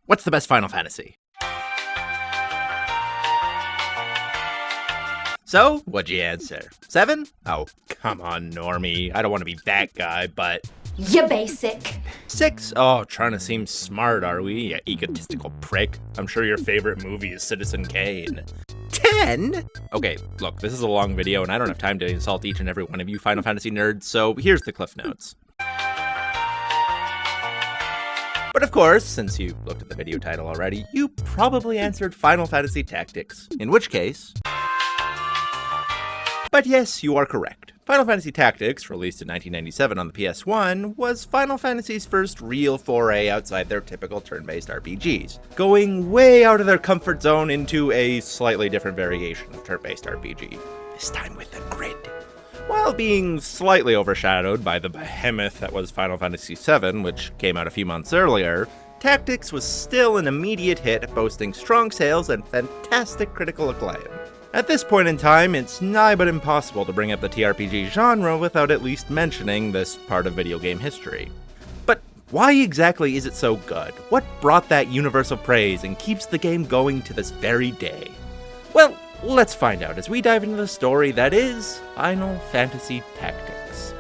What's the best Final Fantasy? So, what'd you answer? 7? Oh, come on, Normie. I don't want to be that guy, but... You basic. 6? Oh, trying to seem smart, are we? You egotistical prick. I'm sure your favorite movie is Citizen Kane. 10? Okay, look, this is a long video, and I don't have time to insult each and every one of you Final Fantasy nerds, so here's the Cliff Notes. But of course, since you looked at the video title already, you probably answered Final Fantasy Tactics. In which case... But yes, you are correct. Final Fantasy Tactics, released in 1997 on the PS1, was Final Fantasy's first real foray outside their typical turn-based RPGs, going way out of their comfort zone into a slightly different variation of turn-based RPG, this time with a grid. While being slightly overshadowed by the behemoth that was Final Fantasy VII, which came out a few months earlier, Tactics was still an immediate hit, boasting strong sales and fantastic critical acclaim. At this point in time, it's nigh but impossible to bring up the TRPG genre without at least mentioning this part of video game history. But why exactly is it so good? What brought that universal praise and keeps the game going to this very day? Well, let's find out as we dive into the story that is Final Fantasy Tactics.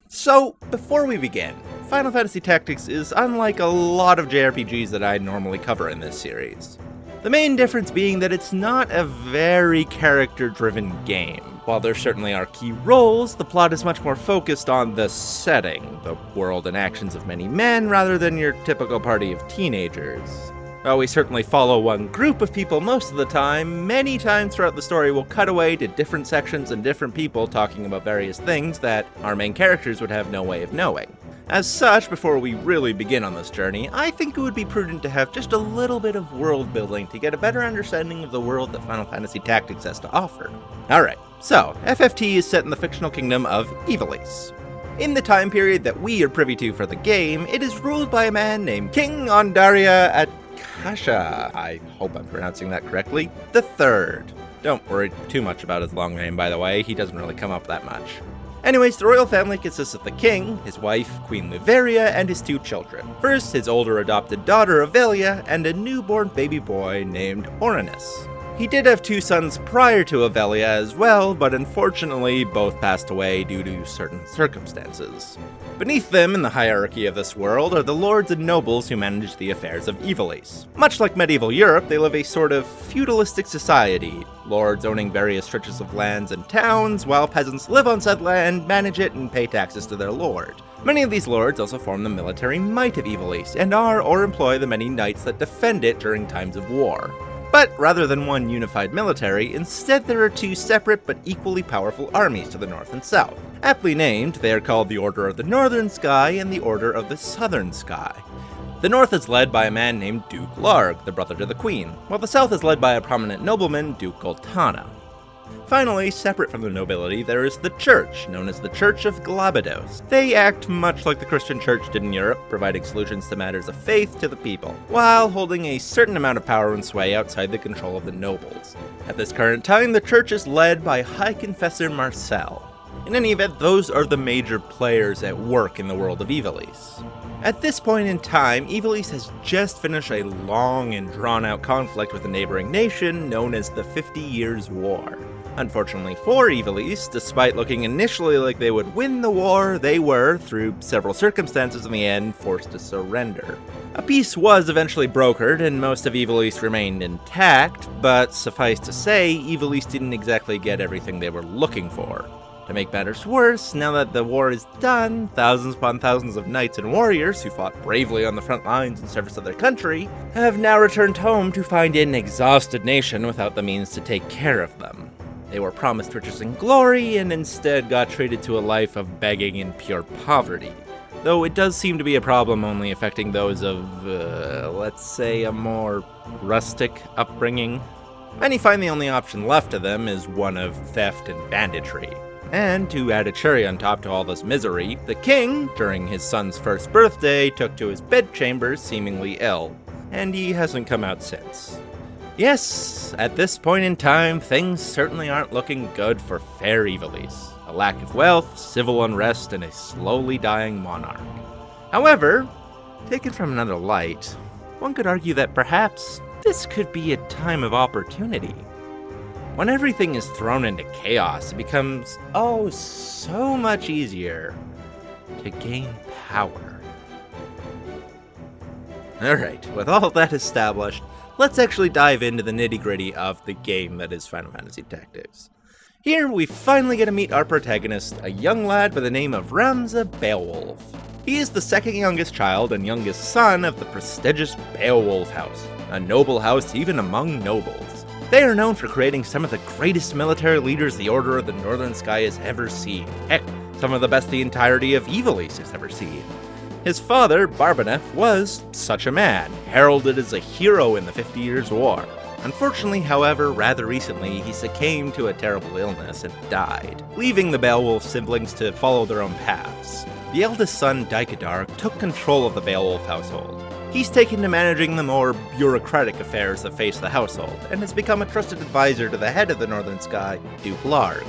So, before we begin, Final Fantasy Tactics is unlike a lot of JRPGs that I normally cover in this series. The main difference being that it's not a very character-driven game. While there certainly are key roles, the plot is much more focused on the setting, the world and actions of many men, rather than your typical party of teenagers. While we certainly follow one group of people most of the time, many times throughout the story we'll cut away to different sections and different people talking about various things that our main characters would have no way of knowing. As such, before we really begin on this journey, I think it would be prudent to have just a little bit of world building to get a better understanding of the world that Final Fantasy Tactics has to offer. Alright, so, FFT is set in the fictional kingdom of Ivalice. In the time period that we are privy to for the game, it is ruled by a man named King Ondaria Akasha, I hope I'm pronouncing that correctly, the Third. Don't worry too much about his long name, by the way, he doesn't really come up that much. Anyways, the royal family consists of the king, his wife, Queen Luveria, and his 2 children. First, his older adopted daughter, Avelia, and a newborn baby boy named Oranus. He did have 2 sons prior to Avelia as well, but unfortunately both passed away due to certain circumstances. Beneath them in the hierarchy of this world are the lords and nobles who manage the affairs of Ivalice. Much like medieval Europe, they live a sort of feudalistic society, lords owning various stretches of lands and towns, while peasants live on said land, manage it, and pay taxes to their lord. Many of these lords also form the military might of Ivalice, and are or employ the many knights that defend it during times of war. But rather than one unified military, instead there are 2 separate but equally powerful armies to the north and south. Aptly named, they are called the Order of the Northern Sky and the Order of the Southern Sky. The north is led by a man named Duke Larg, the brother to the queen, while the south is led by a prominent nobleman, Duke Goltana. Finally, separate from the nobility, there is the church, known as the Church of Glabados. They act much like the Christian church did in Europe, providing solutions to matters of faith to the people, while holding a certain amount of power and sway outside the control of the nobles. At this current time, the church is led by High Confessor Marcel. In any event, those are the major players at work in the world of Ivalice. At this point in time, Ivalice has just finished a long and drawn-out conflict with a neighboring nation known as the 50 Years' War. Unfortunately for Ivalice, despite looking initially like they would win the war, they were, through several circumstances in the end, forced to surrender. A peace was eventually brokered, and most of Ivalice remained intact, but suffice to say, Ivalice didn't exactly get everything they were looking for. To make matters worse, now that the war is done, thousands upon thousands of knights and warriors who fought bravely on the front lines in service of their country have now returned home to find an exhausted nation without the means to take care of them. They were promised riches and glory, and instead got treated to a life of begging and pure poverty. Though it does seem to be a problem only affecting those of, let's say, a more rustic upbringing. Many find the only option left to them is one of theft and banditry. And to add a cherry on top to all this misery, the king, during his son's first birthday, took to his bedchambers seemingly ill, and he hasn't come out since. Yes, at this point in time, things certainly aren't looking good for fair Ivalice. a lack of wealth, civil unrest, and a slowly dying monarch. However, taken from another light, one could argue that perhaps this could be a time of opportunity. When everything is thrown into chaos, it becomes, oh, so much easier to gain power. Alright, with all that established, let's actually dive into the nitty-gritty of the game that is Final Fantasy Tactics. Here, we finally get to meet our protagonist, a young lad by the name of Ramza Beoulve. He is the second youngest child and youngest son of the prestigious Beowulf house, a noble house even among nobles. They are known for creating some of the greatest military leaders the Order of the Northern Sky has ever seen. Heck, some of the best the entirety of Evil East has ever seen. His father, Barbaneth, was such a man, heralded as a hero in the 50 Years' War. Unfortunately, however, rather recently, he succumbed to a terrible illness and died, leaving the Beowulf siblings to follow their own paths. The eldest son, Daikadar, took control of the Beowulf household. He's taken to managing the more bureaucratic affairs that face the household, and has become a trusted advisor to the head of the Northern Sky, Duke Larg.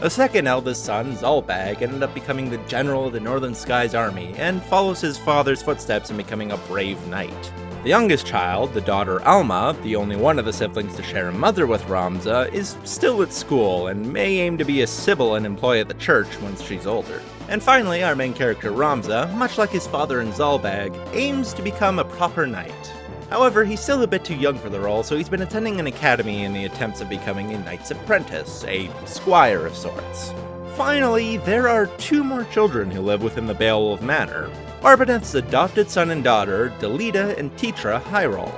The second eldest son, Zalbag, ended up becoming the general of the Northern Sky's army, and follows his father's footsteps in becoming a brave knight. The youngest child, the daughter Alma, the only one of the siblings to share a mother with Ramza, is still at school and may aim to be a sibyl and employee at the church once she's older. And finally, our main character Ramza, much like his father in Zalbag, aims to become a proper knight. However, he's still a bit too young for the role, so he's been attending an academy in the attempts of becoming a knight's apprentice, a squire of sorts. Finally, there are two more children who live within the Beowulf Manor. Barbaneth's adopted son and daughter, Delita and Tietra Hyrule.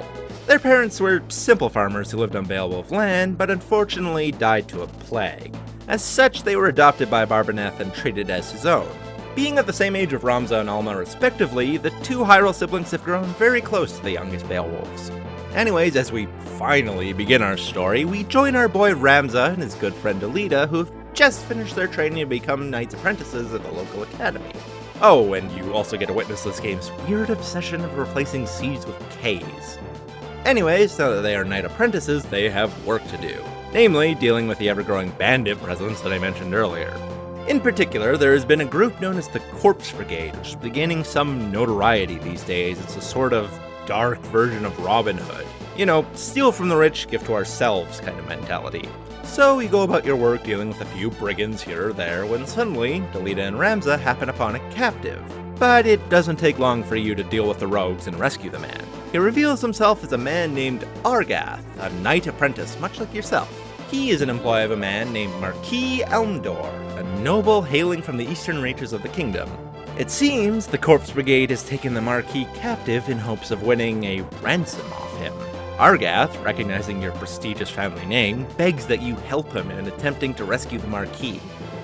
Their parents were simple farmers who lived on Beowulf land, but unfortunately died to a plague. As such, they were adopted by Barbaneth and treated as his own. Being at the same age of Ramza and Alma respectively, the two Hyrule siblings have grown very close to the youngest Beowulfs. Anyways, as we finally begin our story, we join our boy Ramza and his good friend Delita, who have just finished their training to become knights apprentices at the local academy. Oh, and you also get to witness this game's weird obsession of replacing C's with K's. Anyways, now that they are knight apprentices, they have work to do. Namely, dealing with the ever-growing bandit presence that I mentioned earlier. In particular, there has been a group known as the Corpse Brigade, which is beginning some notoriety these days. It's a sort of dark version of Robin Hood. You know, steal from the rich, give to ourselves kind of mentality. So you go about your work dealing with a few brigands here or there, when suddenly, Delita and Ramza happen upon a captive. But it doesn't take long for you to deal with the rogues and rescue the man. He reveals himself as a man named Argath, a knight apprentice much like yourself. He is an employee of a man named Marquis Elmdor, a noble hailing from the eastern reaches of the kingdom. It seems the Corpse Brigade has taken the Marquis captive in hopes of winning a ransom off him. Argath, recognizing your prestigious family name, begs that you help him in attempting to rescue the Marquis.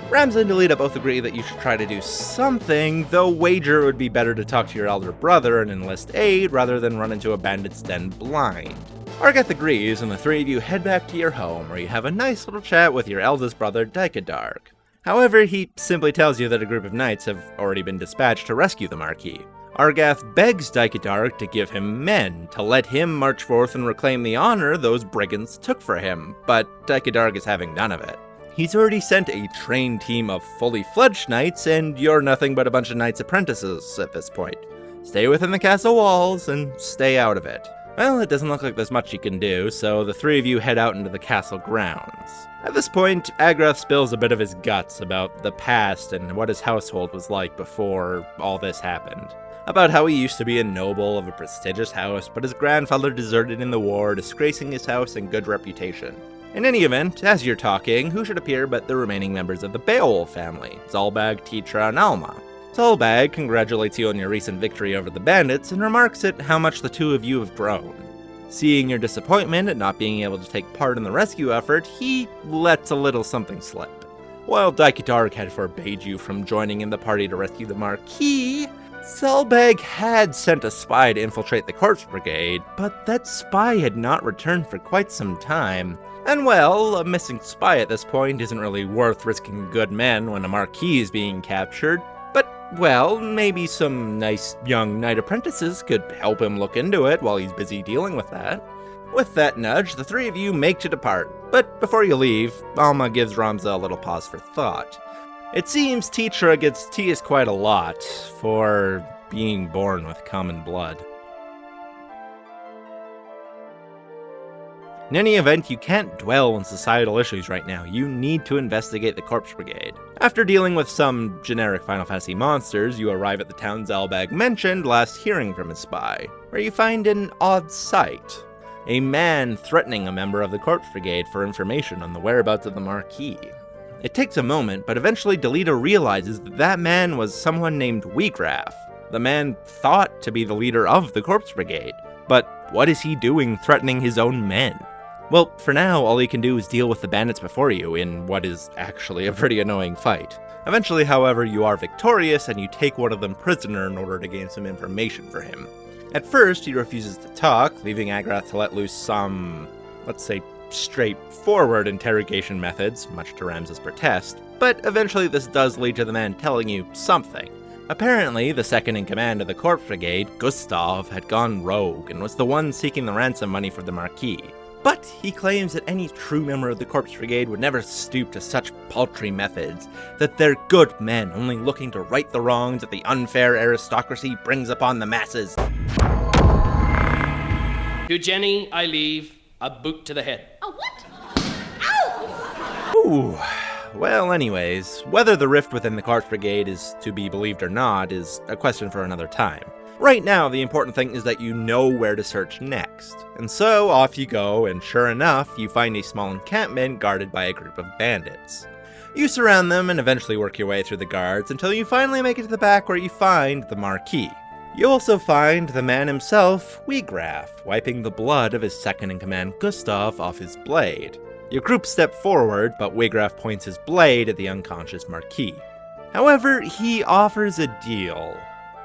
Ramza and Delita both agree that you should try to do something, though wager it would be better to talk to your elder brother and enlist aid rather than run into a bandit's den blind. Argath agrees, and the three of you head back to your home, where you have a nice little chat with your eldest brother, Daikadarg. However, he simply tells you that a group of knights have already been dispatched to rescue the Marquis. Argath begs Daikadarg to give him men, to let him march forth and reclaim the honor those brigands took for him, but Daikadarg is having none of it. He's already sent a trained team of fully fledged knights, and you're nothing but a bunch of knights' apprentices at this point. Stay within the castle walls, and stay out of it. Well, it doesn't look like there's much you can do, so the three of you head out into the castle grounds. At this point, Agrath spills a bit of his guts about the past and what his household was like before all this happened. About how he used to be a noble of a prestigious house, but his grandfather deserted in the war, disgracing his house and good reputation. In any event, as you're talking, who should appear but the remaining members of the Beowulf family, Zalbag, Tietra, and Alma. Zalbag congratulates you on your recent victory over the bandits and remarks at how much the two of you have grown. Seeing your disappointment at not being able to take part in the rescue effort, he lets a little something slip. While Daikadarg had forbade you from joining in the party to rescue the Marquis, Zalbag had sent a spy to infiltrate the Corpse Brigade, but that spy had not returned for quite some time. And well, a missing spy at this point isn't really worth risking good men when a Marquis is being captured. But, well, maybe some nice young knight apprentices could help him look into it while he's busy dealing with that. With that nudge, the three of you make to depart, but before you leave, Alma gives Ramza a little pause for thought. It seems Tietra gets teased quite a lot for being born with common blood. In any event, you can't dwell on societal issues right now. You need to investigate the Corpse Brigade. After dealing with some generic Final Fantasy monsters, you arrive at the town Zalbag mentioned last hearing from his spy, where you find an odd sight. A man threatening a member of the Corpse Brigade for information on the whereabouts of the Marquis. It takes a moment, but eventually Delita realizes that man was someone named Wiegraf, the man thought to be the leader of the Corpse Brigade. But what is he doing threatening his own men? Well, for now, all you can do is deal with the bandits before you in what is actually a pretty annoying fight. Eventually, however, you are victorious and you take one of them prisoner in order to gain some information for him. At first, he refuses to talk, leaving Agrath to let loose some, let's say, straightforward interrogation methods, much to Ramza's protest, but eventually this does lead to the man telling you something. Apparently, the second in command of the Corpse Brigade, Gestahl, had gone rogue and was the one seeking the ransom money for the Marquis. But he claims that any true member of the Corpse Brigade would never stoop to such paltry methods, that they're good men only looking to right the wrongs that the unfair aristocracy brings upon the masses. To Jenny, I leave a boot to the head. A what? Ow! Ooh. Well, anyways, whether the rift within the Corpse Brigade is to be believed or not is a question for another time. Right now, the important thing is that you know where to search next. And so, off you go, and sure enough, you find a small encampment guarded by a group of bandits. You surround them and eventually work your way through the guards until you finally make it to the back where you find the Marquis. You also find the man himself, Wiegraf, wiping the blood of his second-in-command Gustav off his blade. Your group step forward, but Wiegraf points his blade at the unconscious Marquis. However, he offers a deal.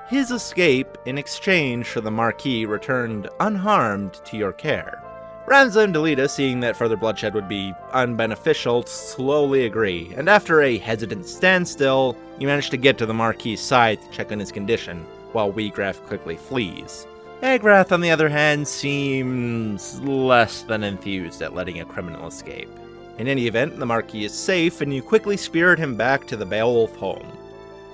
His escape in exchange for the Marquis returned unharmed to your care. Ramza and Delita, seeing that further bloodshed would be unbeneficial, slowly agree, and after a hesitant standstill, you manage to get to the Marquis' side to check on his condition, while Wiegraf quickly flees. Agrath, on the other hand, seems less than enthused at letting a criminal escape. In any event, the Marquis is safe, and you quickly spirit him back to the Beoulve home.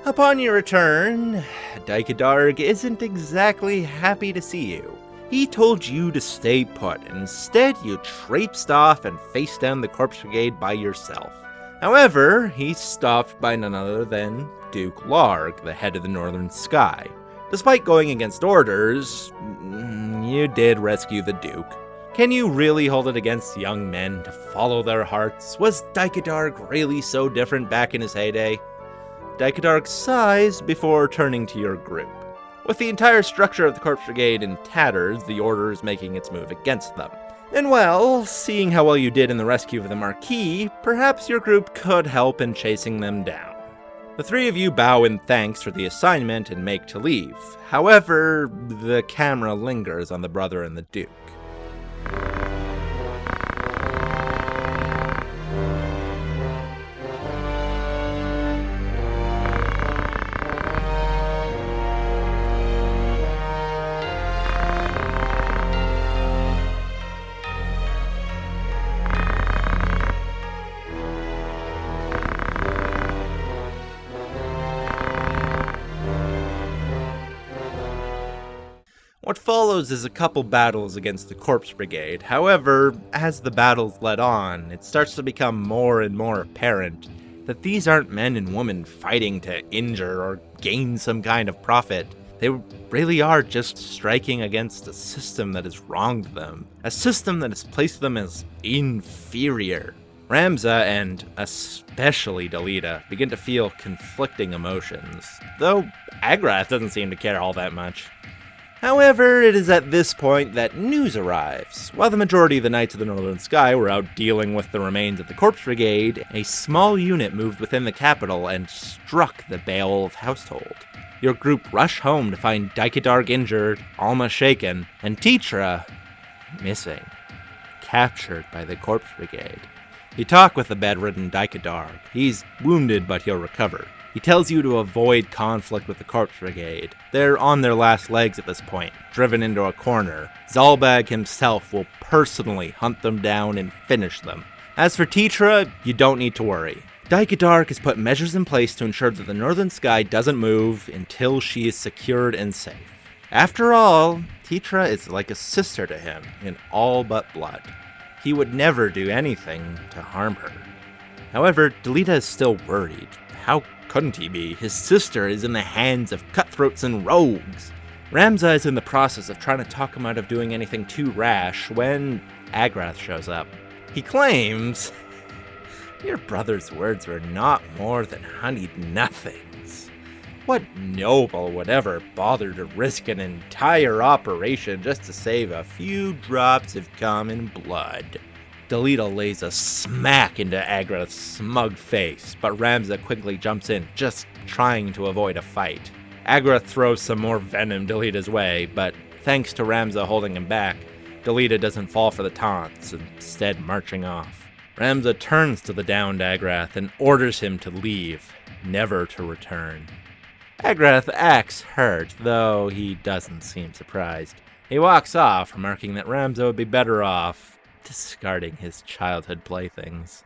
Upon your return, Dikedarg isn't exactly happy to see you. He told you to stay put, and instead you traipsed off and faced down the Corpse Brigade by yourself. However, he's stopped by none other than Duke Larg, the head of the Northern Sky. Despite going against orders, you did rescue the Duke. Can you really hold it against young men to follow their hearts? Was Dikedarg really so different back in his heyday? Dikedarg sighs before turning to your group. With the entire structure of the Corpse Brigade in tatters, the Order is making its move against them. And well, seeing how well you did in the rescue of the Marquis, perhaps your group could help in chasing them down. The three of you bow in thanks for the assignment and make to leave. However, the camera lingers on the brother and the Duke. What follows is a couple battles against the Corpse Brigade. However, as the battles led on, it starts to become more and more apparent that these aren't men and women fighting to injure or gain some kind of profit. They really are just striking against a system that has wronged them, a system that has placed them as inferior. Ramza, and especially Delita, begin to feel conflicting emotions, though Agrath doesn't seem to care all that much. However, it is at this point that news arrives. While the majority of the Knights of the Northern Sky were out dealing with the remains of the Corpse Brigade, a small unit moved within the capital and struck the Beoulve household. Your group rush home to find Dikedarg injured, Alma shaken, and Tietra missing, captured by the Corpse Brigade. You talk with the bedridden Dikedarg. He's wounded, but he'll recover. He tells you to avoid conflict with the Corpse Brigade. They're on their last legs at this point, driven into a corner. Zalbag himself will personally hunt them down and finish them. As for Tietra, you don't need to worry. Daikadark has put measures in place to ensure that the northern sky doesn't move until she is secured and safe. After all, Tietra is like a sister to him in all but blood. He would never do anything to harm her. However, Delita is still worried. How couldn't he be? His sister is in the hands of cutthroats and rogues. Ramza is in the process of trying to talk him out of doing anything too rash when Agrath shows up. He claims, "Your brother's words were not more than honeyed nothings. What noble would ever bother to risk an entire operation just to save a few drops of common blood?" Delita lays a smack into Agrath's smug face, but Ramza quickly jumps in, just trying to avoid a fight. Agrath throws some more venom Delita's way, but thanks to Ramza holding him back, Delita doesn't fall for the taunts, instead marching off. Ramza turns to the downed Agrath and orders him to leave, never to return. Agrath acts hurt, though he doesn't seem surprised. He walks off, remarking that Ramza would be better off discarding his childhood playthings.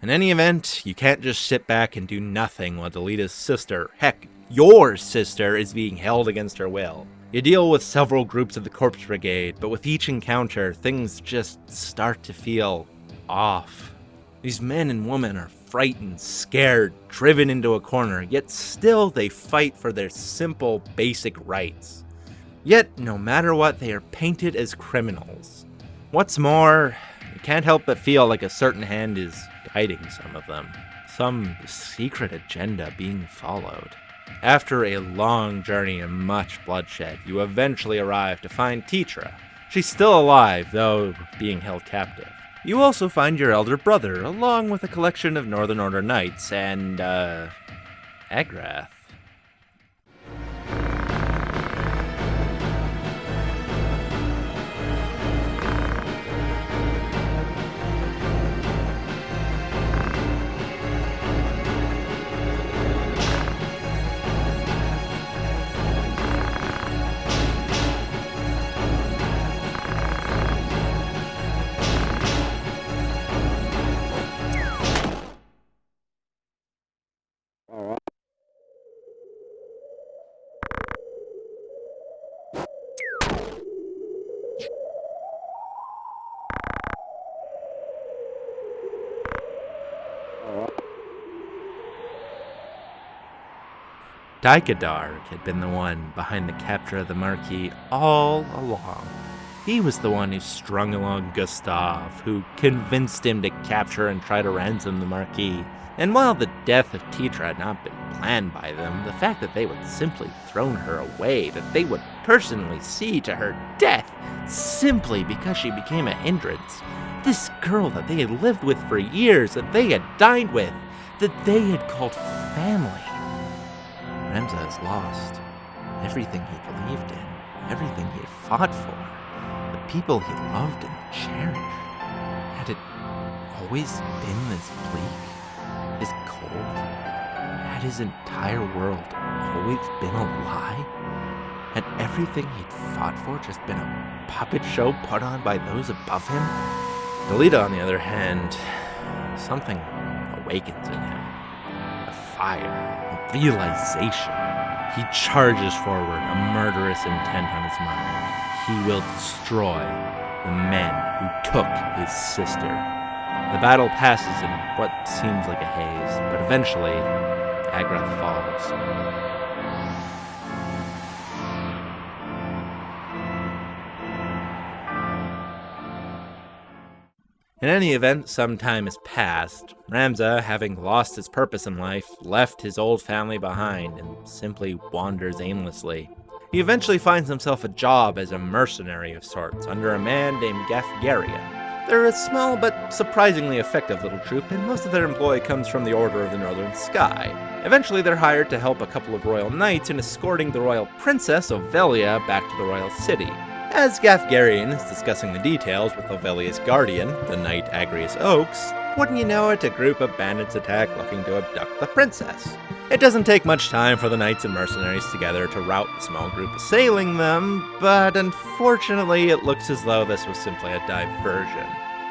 In any event, you can't just sit back and do nothing while Delita's sister, heck, your sister, is being held against her will. You deal with several groups of the Corpse Brigade, but with each encounter, things just start to feel off. These men and women are frightened, scared, driven into a corner, yet still they fight for their simple, basic rights. Yet, no matter what, they are painted as criminals. What's more, you can't help but feel like a certain hand is guiding some of them. Some secret agenda being followed. After a long journey and much bloodshed, you eventually arrive to find Tietra. She's still alive, though being held captive. You also find your elder brother, along with a collection of Northern Order knights and, Agrath. Daikadark had been the one behind the capture of the Marquis all along. He was the one who strung along Gestahl, who convinced him to capture and try to ransom the Marquis. And while the death of Tietra had not been planned by them, the fact that they would simply thrown her away, that they would personally see to her death simply because she became a hindrance, this girl that they had lived with for years, that they had dined with, that they had called family. Ramza has lost everything he believed in, everything he had fought for, the people he loved and cherished. Had it always been this bleak, this cold? Had his entire world always been a lie? Had everything he'd fought for just been a puppet show put on by those above him? Delita, on the other hand, something awakens in him. A fire. Realization. He charges forward, a murderous intent on his mind. He will destroy the men who took his sister. The battle passes in what seems like a haze, but eventually, Agrath falls. In any event, some time has passed. Ramza, having lost his purpose in life, left his old family behind and simply wanders aimlessly. He eventually finds himself a job as a mercenary of sorts under a man named Gaffgarion. They're a small but surprisingly effective little troop, and most of their employ comes from the Order of the Northern Sky. Eventually, they're hired to help a couple of royal knights in escorting the royal princess, Ovelia, back to the royal city. As Gaffgarion is discussing the details with Ovelia's guardian, the knight Agrius Oaks, wouldn't you know it, a group of bandits attack looking to abduct the princess. It doesn't take much time for the knights and mercenaries together to rout the small group assailing them, but unfortunately it looks as though this was simply a diversion.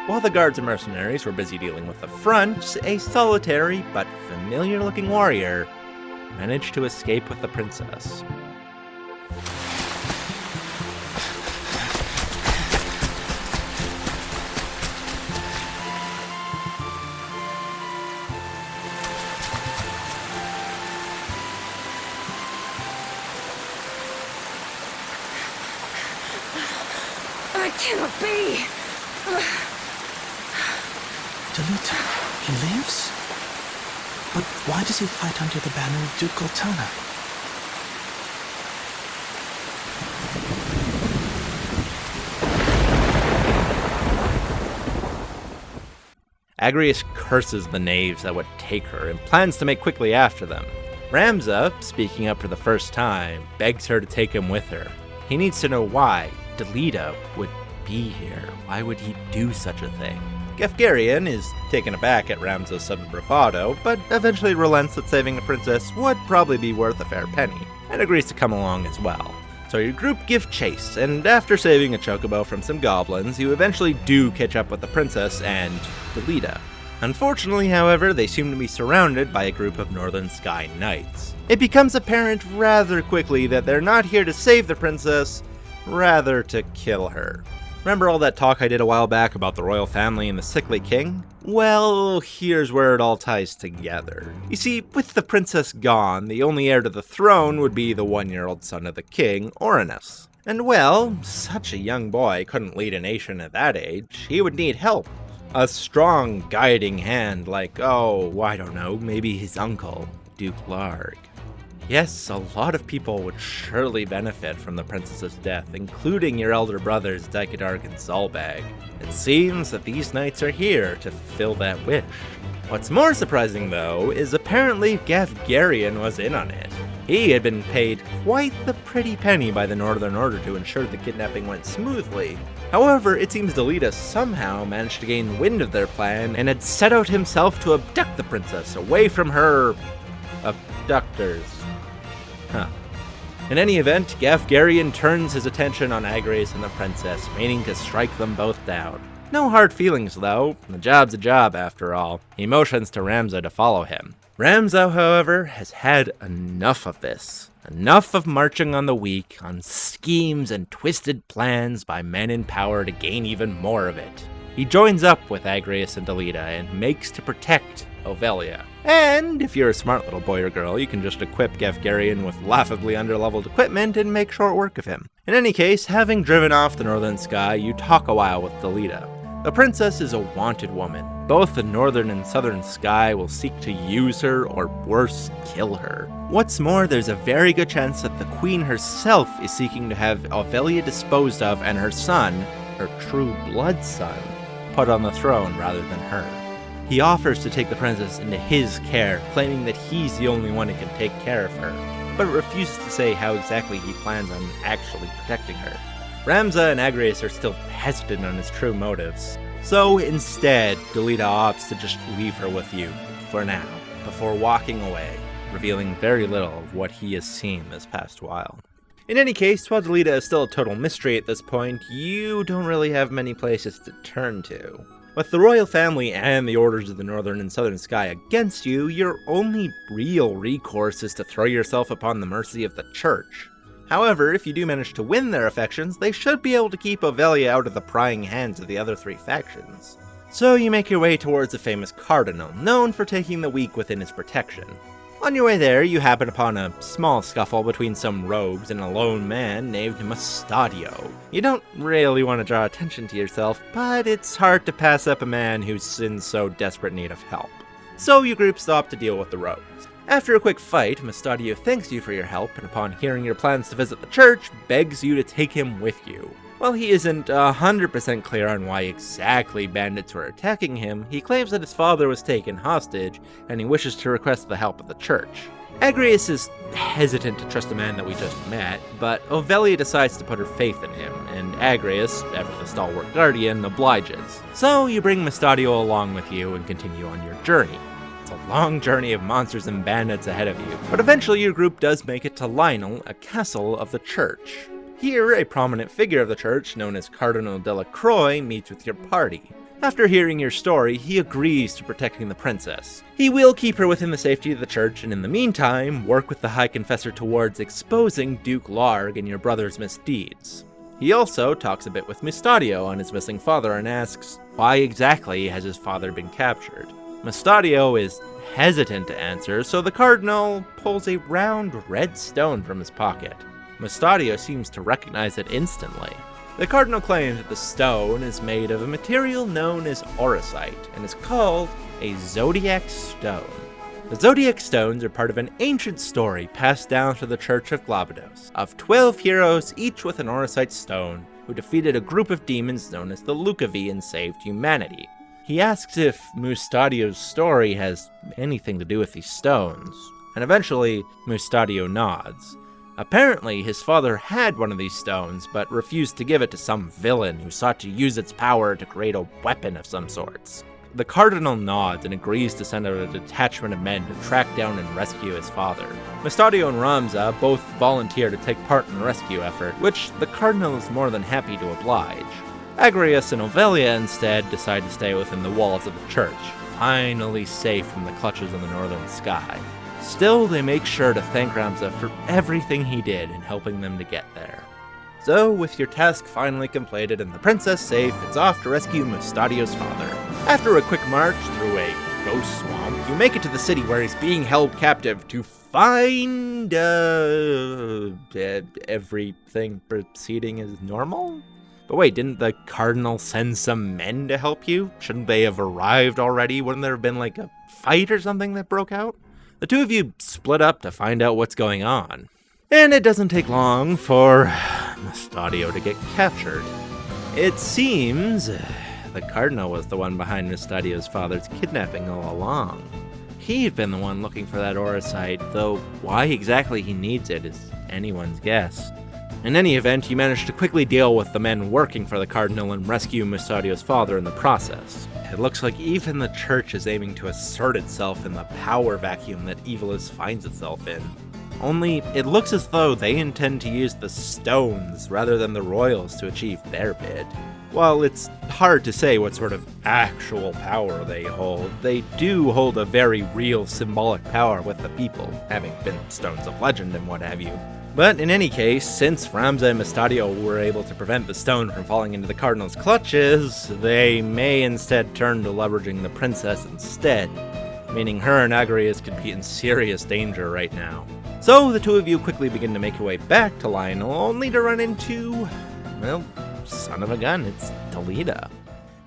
While the guards and mercenaries were busy dealing with the front, a solitary but familiar-looking warrior managed to escape with the princess. I cannot be! Delita, he lives? But why does he fight under the banner of Duke Goltana? Agrias curses the knaves that would take her and plans to make quickly after them. Ramza, speaking up for the first time, begs her to take him with her. He needs to know why Delita would be here. Why would he do such a thing? Gaffgarion is taken aback at Ramza's sudden bravado, but eventually relents that saving a princess would probably be worth a fair penny, and agrees to come along as well. So your group give chase, and after saving a chocobo from some goblins, you eventually do catch up with the princess and Delita. Unfortunately, however, they seem to be surrounded by a group of Northern Sky Knights. It becomes apparent rather quickly that they're not here to save the princess, rather to kill her. Remember all that talk I did a while back about the royal family and the sickly king? Well, here's where it all ties together. You see, with the princess gone, the only heir to the throne would be the 1-year-old son of the king, Orinus. And well, such a young boy couldn't lead a nation at that age. He would need help. A strong guiding hand like, I don't know, maybe his uncle, Duke Larg. Yes, a lot of people would surely benefit from the princess's death, including your elder brothers Dykedarg and Zalbag. It seems that these knights are here to fulfill that wish. What's more surprising, though, is apparently Gaffgarion was in on it. He had been paid quite the pretty penny by the Northern Order to ensure the kidnapping went smoothly. However, it seems Delita somehow managed to gain wind of their plan and had set out himself to abduct the princess away from her abductors. In any event, Gaffgarion turns his attention on Agrias and the princess, meaning to strike them both down. No hard feelings, though. The job's a job, after all. He motions to Ramza to follow him. Ramza, however, has had enough of this. Enough of marching on the weak, on schemes and twisted plans by men in power to gain even more of it. He joins up with Agrias and Delita and makes to protect Ovelia. And if you're a smart little boy or girl, you can just equip Gaffgarion with laughably underleveled equipment and make short work of him. In any case, having driven off the Northern Sky, you talk a while with Delita. The princess is a wanted woman. Both the Northern and Southern Sky will seek to use her, or worse, kill her. What's more, there's a very good chance that the Queen herself is seeking to have Ovelia disposed of and her son, her true blood son, put on the throne rather than her. He offers to take the princess into his care, claiming that he's the only one who can take care of her, but refuses to say how exactly he plans on actually protecting her. Ramza and Agrias are still hesitant on his true motives, so instead, Delita opts to just leave her with you, for now, before walking away, revealing very little of what he has seen this past while. In any case, while Delita is still a total mystery at this point, you don't really have many places to turn to. With the royal family and the orders of the Northern and Southern Sky against you, your only real recourse is to throw yourself upon the mercy of the Church. However, if you do manage to win their affections, they should be able to keep Ovelia out of the prying hands of the other three factions. So you make your way towards a famous cardinal, known for taking the weak within his protection. On your way there, you happen upon a small scuffle between some rogues and a lone man named Mustadio. You don't really want to draw attention to yourself, but it's hard to pass up a man who's in so desperate need of help. So you group stop to deal with the rogues. After a quick fight, Mustadio thanks you for your help, and upon hearing your plans to visit the church, begs you to take him with you. While he isn't 100% clear on why exactly bandits were attacking him, he claims that his father was taken hostage, and he wishes to request the help of the church. Agrias is hesitant to trust the man that we just met, but Ovelia decides to put her faith in him, and Agrias, ever the stalwart guardian, obliges. So you bring Mustadio along with you and continue on your journey. It's a long journey of monsters and bandits ahead of you, but eventually your group does make it to Lionel, a castle of the church. Here, a prominent figure of the church, known as Cardinal Delacroix, meets with your party. After hearing your story, he agrees to protecting the princess. He will keep her within the safety of the church, and in the meantime, work with the High Confessor towards exposing Duke Larg and your brother's misdeeds. He also talks a bit with Mustadio on his missing father and asks, why exactly has his father been captured? Mustadio is hesitant to answer, so the Cardinal pulls a round red stone from his pocket. Mustadio seems to recognize it instantly. The Cardinal claims that the stone is made of a material known as Orisite and is called a Zodiac Stone. The Zodiac Stones are part of an ancient story passed down through the Church of Glabados, of 12 heroes, each with an Orisite stone, who defeated a group of demons known as the LUCT and saved humanity. He asks if Mustadio's story has anything to do with these stones, and eventually Mustadio nods. Apparently, his father had one of these stones, but refused to give it to some villain who sought to use its power to create a weapon of some sorts. The Cardinal nods and agrees to send out a detachment of men to track down and rescue his father. Mustadio and Ramza both volunteer to take part in the rescue effort, which the Cardinal is more than happy to oblige. Agrius and Ovelia instead decide to stay within the walls of the church, finally safe from the clutches of the northern sky. Still, they make sure to thank Ramza for everything he did in helping them to get there. So, with your task finally completed and the princess safe, it's off to rescue Mustadio's father. After a quick march through a ghost swamp, you make it to the city where he's being held captive to find, everything proceeding as normal? But wait, didn't the Cardinal send some men to help you? Shouldn't they have arrived already? Wouldn't there have been like a fight or something that broke out? The two of you split up to find out what's going on. And it doesn't take long for Mustadio to get captured. It seems the Cardinal was the one behind Mustadio's father's kidnapping all along. He'd been the one looking for that Orisite, though why exactly he needs it is anyone's guess. In any event, he managed to quickly deal with the men working for the Cardinal and rescue Mustadio's father in the process. It looks like even the church is aiming to assert itself in the power vacuum that Evilis finds itself in. Only, it looks as though they intend to use the stones rather than the royals to achieve their bid. While it's hard to say what sort of actual power they hold, they do hold a very real symbolic power with the people, having been stones of legend and what have you. But in any case, since Ramza and Mustadio were able to prevent the stone from falling into the Cardinal's clutches, they may instead turn to leveraging the princess instead, meaning her and Agrius could be in serious danger right now. So the two of you quickly begin to make your way back to Lionel, only to run into, well, son of a gun, it's Delita.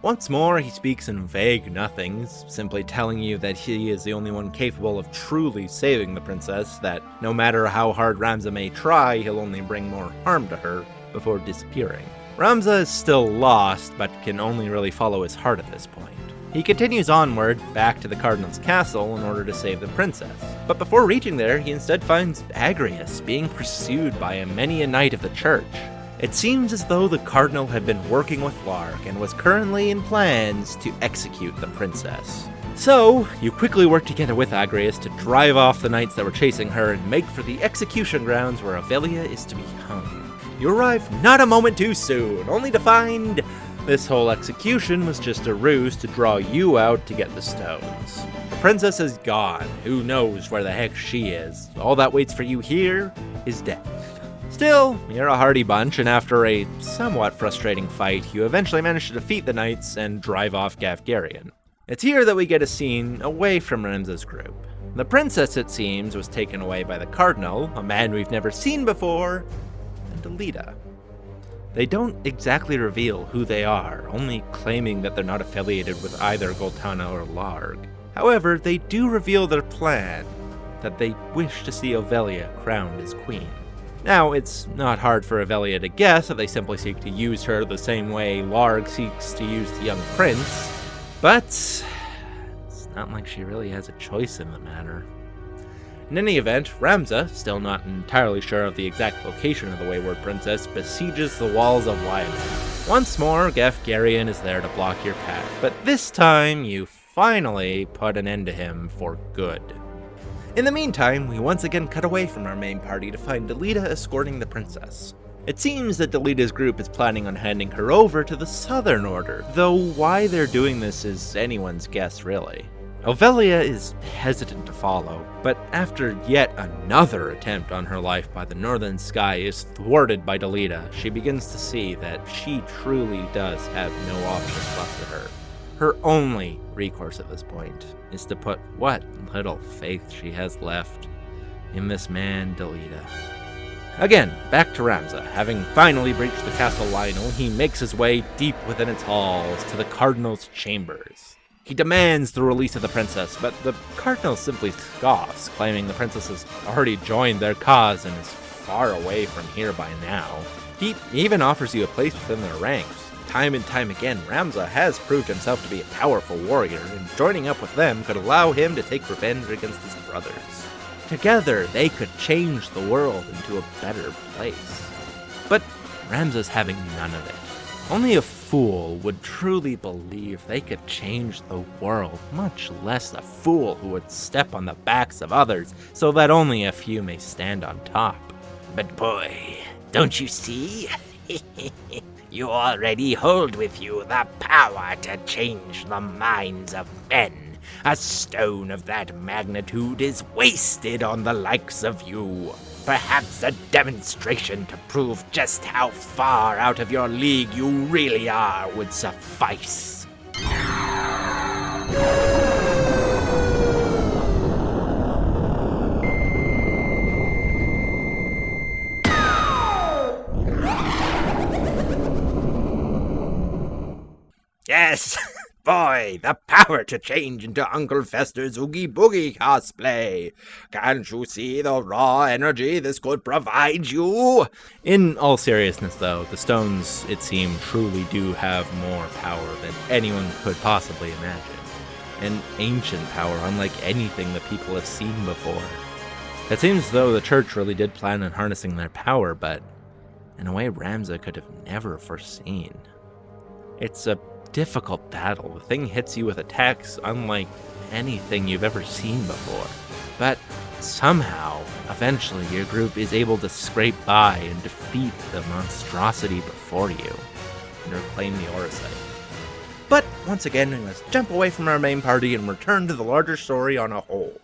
Once more, he speaks in vague nothings, simply telling you that he is the only one capable of truly saving the princess, that no matter how hard Ramza may try, he'll only bring more harm to her before disappearing. Ramza is still lost, but can only really follow his heart at this point. He continues onward, back to the Cardinal's castle in order to save the princess. But before reaching there, he instead finds Agrius being pursued by many a knight of the church. It seems as though the Cardinal had been working with Larg and was currently in plans to execute the princess. So, you quickly work together with Agrius to drive off the knights that were chasing her and make for the execution grounds where Ovelia is to be hung. You arrive not a moment too soon, only to find this whole execution was just a ruse to draw you out to get the stones. The princess is gone. Who knows where the heck she is? All that waits for you here is death. Still, you're a hardy bunch, and after a somewhat frustrating fight, you eventually manage to defeat the knights and drive off Gaffgarion. It's here that we get a scene away from Ramza's group. The princess, it seems, was taken away by the Cardinal, a man we've never seen before, and Delita. They don't exactly reveal who they are, only claiming that they're not affiliated with either Goltana or Larg. However, they do reveal their plan, that they wish to see Ovelia crowned as queen. Now, it's not hard for Ovelia to guess that they simply seek to use her the same way Larg seeks to use the young prince, but it's not like she really has a choice in the matter. In any event, Ramza, still not entirely sure of the exact location of the wayward princess, besieges the walls of Lionel. Once more, Gaffgarion is there to block your path, but this time you finally put an end to him for good. In the meantime, we once again cut away from our main party to find Delita escorting the princess. It seems that Delita's group is planning on handing her over to the Southern Order, though why they're doing this is anyone's guess really. Ovelia is hesitant to follow, but after yet another attempt on her life by the Northern Sky is thwarted by Delita, she begins to see that she truly does have no options left to her. Her only recourse at this point is to put what little faith she has left in this man, Delita. Again, back to Ramza. Having finally breached the castle Lionel, he makes his way deep within its halls to the Cardinal's chambers. He demands the release of the princess, but the Cardinal simply scoffs, claiming the princess has already joined their cause and is far away from here by now. He even offers you a place within their ranks. Time and time again, Ramza has proved himself to be a powerful warrior, and joining up with them could allow him to take revenge against his brothers. Together, they could change the world into a better place. But Ramza's having none of it. Only a fool would truly believe they could change the world, much less a fool who would step on the backs of others so that only a few may stand on top. But boy, don't you see? You already hold with you the power to change the minds of men. A stone of that magnitude is wasted on the likes of you. Perhaps a demonstration to prove just how far out of your league you really are would suffice. Yes, boy, the power to change into Uncle Fester's Oogie Boogie cosplay. Can't you see the raw energy this could provide you? In all seriousness though, the stones, it seems, truly do have more power than anyone could possibly imagine. An ancient power unlike anything the people have seen before. It seems as though the church really did plan on harnessing their power, but in a way Ramza could have never foreseen. It's a difficult battle. The thing hits you with attacks unlike anything you've ever seen before. But somehow, eventually, your group is able to scrape by and defeat the monstrosity before you and reclaim the Odyssey. But once again, we must jump away from our main party and return to the larger story on a whole.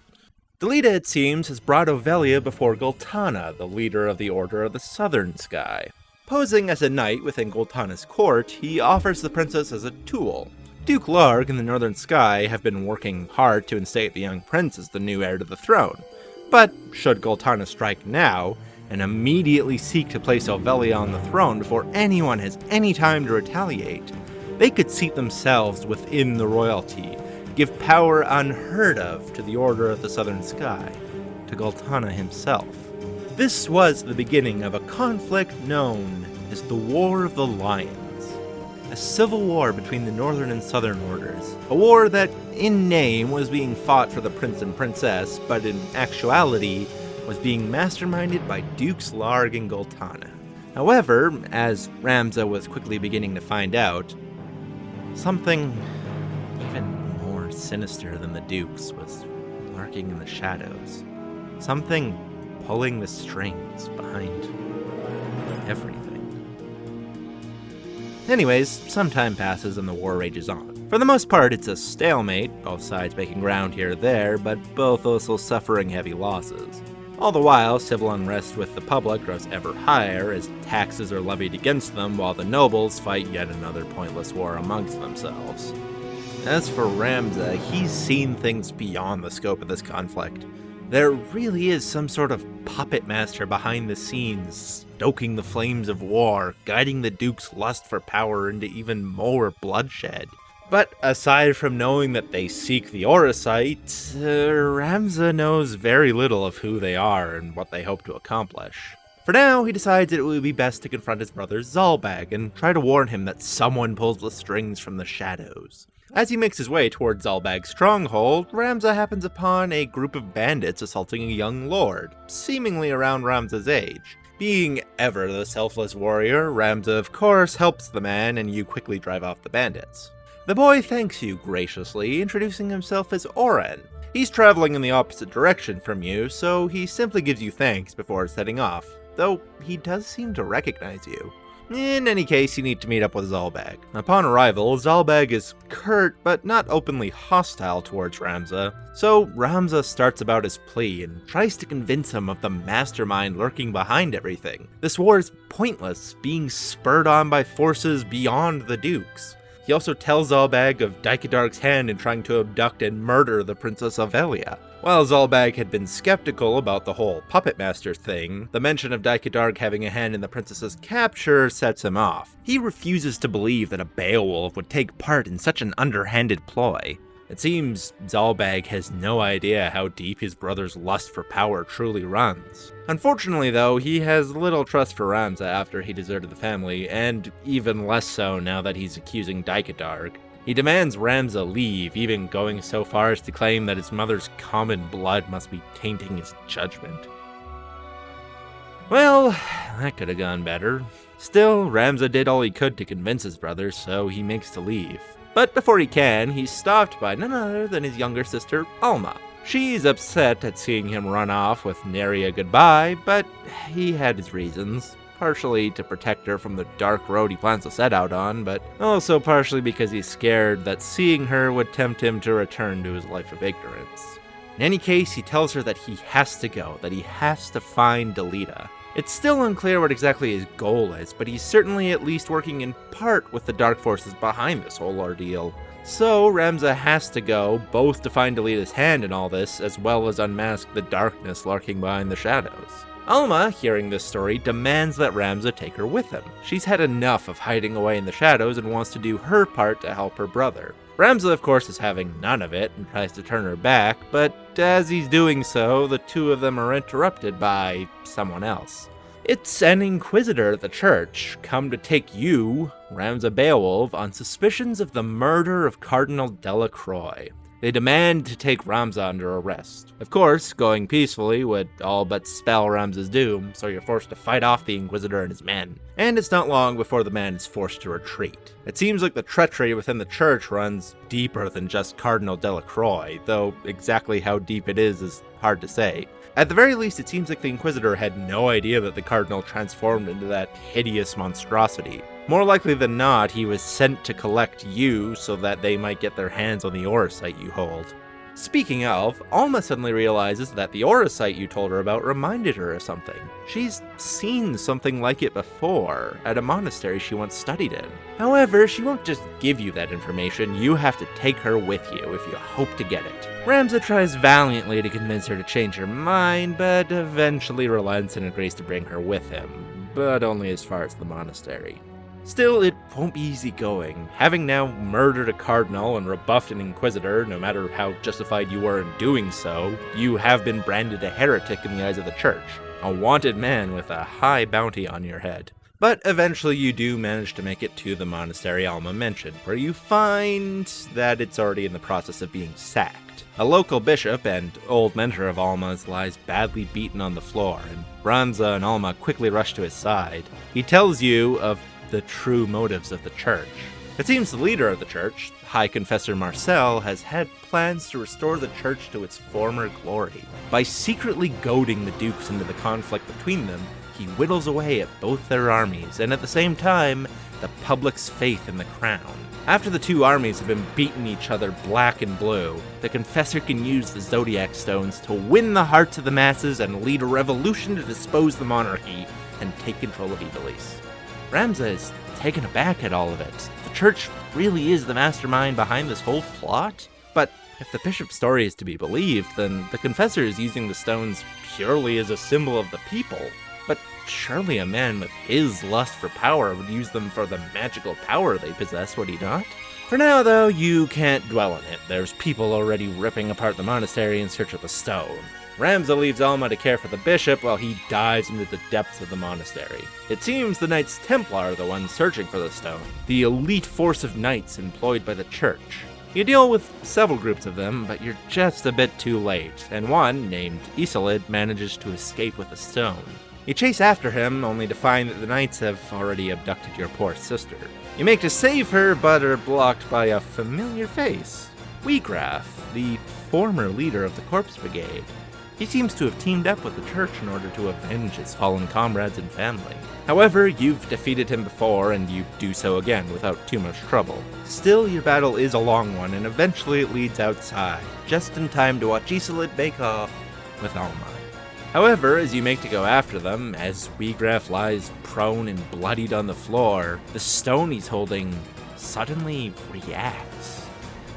Delita, it seems, has brought Ovelia before Gultana, the leader of the Order of the Southern Sky. Posing as a knight within Gultana's court, he offers the princess as a tool. Duke Larg and the Northern Sky have been working hard to instate the young prince as the new heir to the throne. But should Gultana strike now, and immediately seek to place Ovelia on the throne before anyone has any time to retaliate, they could seat themselves within the royalty, give power unheard of to the Order of the Southern Sky, to Gultana himself. This was the beginning of a conflict known as the War of the Lions, a civil war between the Northern and Southern Orders, a war that, in name, was being fought for the prince and princess, but in actuality was being masterminded by Dukes Larg and Gultana. However, as Ramza was quickly beginning to find out, something even more sinister than the Dukes was lurking in the shadows. Something pulling the strings behind everything. Anyways, some time passes and the war rages on. For the most part, it's a stalemate, both sides making ground here or there, but both also suffering heavy losses. All the while, civil unrest with the public grows ever higher as taxes are levied against them while the nobles fight yet another pointless war amongst themselves. As for Ramza, he's seen things beyond the scope of this conflict. There really is some sort of puppet master behind the scenes, stoking the flames of war, guiding the Duke's lust for power into even more bloodshed. But aside from knowing that they seek the Odyssey, Ramza knows very little of who they are and what they hope to accomplish. For now, he decides that it would be best to confront his brother Zalbag and try to warn him that someone pulls the strings from the shadows. As he makes his way towards Zalbag's stronghold, Ramza happens upon a group of bandits assaulting a young lord, seemingly around Ramza's age. Being ever the selfless warrior, Ramza of course helps the man and you quickly drive off the bandits. The boy thanks you graciously, introducing himself as Oren. He's traveling in the opposite direction from you, so he simply gives you thanks before setting off. though he does seem to recognize you. In any case, you need to meet up with Zalbag. Upon arrival, Zalbag is curt but not openly hostile towards Ramza, so Ramza starts about his plea and tries to convince him of the mastermind lurking behind everything. This war is pointless, being spurred on by forces beyond the Dukes. He also tells Zalbag of Daikadarg's hand in trying to abduct and murder the Princess Avelia. While Zalbag had been skeptical about the whole puppet master thing, the mention of Daikadarg having a hand in the princess's capture sets him off. He refuses to believe that a Beowulf would take part in such an underhanded ploy. It seems Zalbag has no idea how deep his brother's lust for power truly runs. Unfortunately though, he has little trust for Ramza after he deserted the family, and even less so now that he's accusing Daikadarg. He demands Ramza leave, even going so far as to claim that his mother's common blood must be tainting his judgment. Well, that could have gone better. Still, Ramza did all he could to convince his brother, so he makes to leave. But before he can, he's stopped by none other than his younger sister, Alma. She's upset at seeing him run off with nary a goodbye, but he had his reasons. Partially to protect her from the dark road he plans to set out on, but also partially because he's scared that seeing her would tempt him to return to his life of ignorance. In any case, he tells her that he has to go, that he has to find Delita. It's still unclear what exactly his goal is, but he's certainly at least working in part with the dark forces behind this whole ordeal. So Ramza has to go, both to find Delita's hand in all this, as well as unmask the darkness lurking behind the shadows. Alma, hearing this story, demands that Ramza take her with him. She's had enough of hiding away in the shadows and wants to do her part to help her brother. Ramza, of course, is having none of it and tries to turn her back, but as he's doing so, the two of them are interrupted by someone else. It's an inquisitor at the church, come to take you, Ramza Beoulve, on suspicions of the murder of Cardinal Delacroix. They demand to take Ramza under arrest. Of course, going peacefully would all but spell Ramza's doom, so you're forced to fight off the Inquisitor and his men. And it's not long before the man is forced to retreat. It seems like the treachery within the church runs deeper than just Cardinal Delacroix, though exactly how deep it is hard to say. At the very least, it seems like the Inquisitor had no idea that the Cardinal transformed into that hideous monstrosity. More likely than not, he was sent to collect you so that they might get their hands on the aura site you hold. Speaking of, Alma suddenly realizes that the aura site you told her about reminded her of something. She's seen something like it before, at a monastery she once studied in. However, she won't just give you that information, you have to take her with you if you hope to get it. Ramza tries valiantly to convince her to change her mind, but eventually relents and agrees to bring her with him, but only as far as the monastery. Still, it won't be easy going. Having now murdered a cardinal and rebuffed an inquisitor, no matter how justified you were in doing so, you have been branded a heretic in the eyes of the church, a wanted man with a high bounty on your head. But eventually you do manage to make it to the monastery Alma mentioned, where you find that it's already in the process of being sacked. A local bishop and old mentor of Alma's lies badly beaten on the floor, and Ramza and Alma quickly rush to his side. He tells you of the true motives of the church. It seems the leader of the church, High Confessor Marcel, has had plans to restore the church to its former glory. By secretly goading the dukes into the conflict between them, he whittles away at both their armies, and at the same time, the public's faith in the crown. After the two armies have been beating each other black and blue, the Confessor can use the Zodiac Stones to win the hearts of the masses and lead a revolution to dispose the monarchy and take control of Ivalice. Ramza is taken aback at all of it. The church really is the mastermind behind this whole plot? But if the bishop's story is to be believed, then the Confessor is using the stones purely as a symbol of the people. But surely a man with his lust for power would use them for the magical power they possess, would he not? For now, though, you can't dwell on it. There's people already ripping apart the monastery in search of the stone. Ramza leaves Alma to care for the bishop while he dives into the depths of the monastery. It seems the Knights Templar are the ones searching for the stone, the elite force of knights employed by the church. You deal with several groups of them, but you're just a bit too late, and one, named Isolid, manages to escape with the stone. You chase after him, only to find that the knights have already abducted your poor sister. You make to save her, but are blocked by a familiar face. Wheatgraff, the former leader of the Corpse Brigade. He seems to have teamed up with the church in order to avenge his fallen comrades and family. However, you've defeated him before, and you do so again without too much trouble. Still, your battle is a long one, and eventually it leads outside, just in time to watch Isolde make off with Alma. However, as you make to go after them, as Wiegraf lies prone and bloodied on the floor, the stone he's holding suddenly reacts.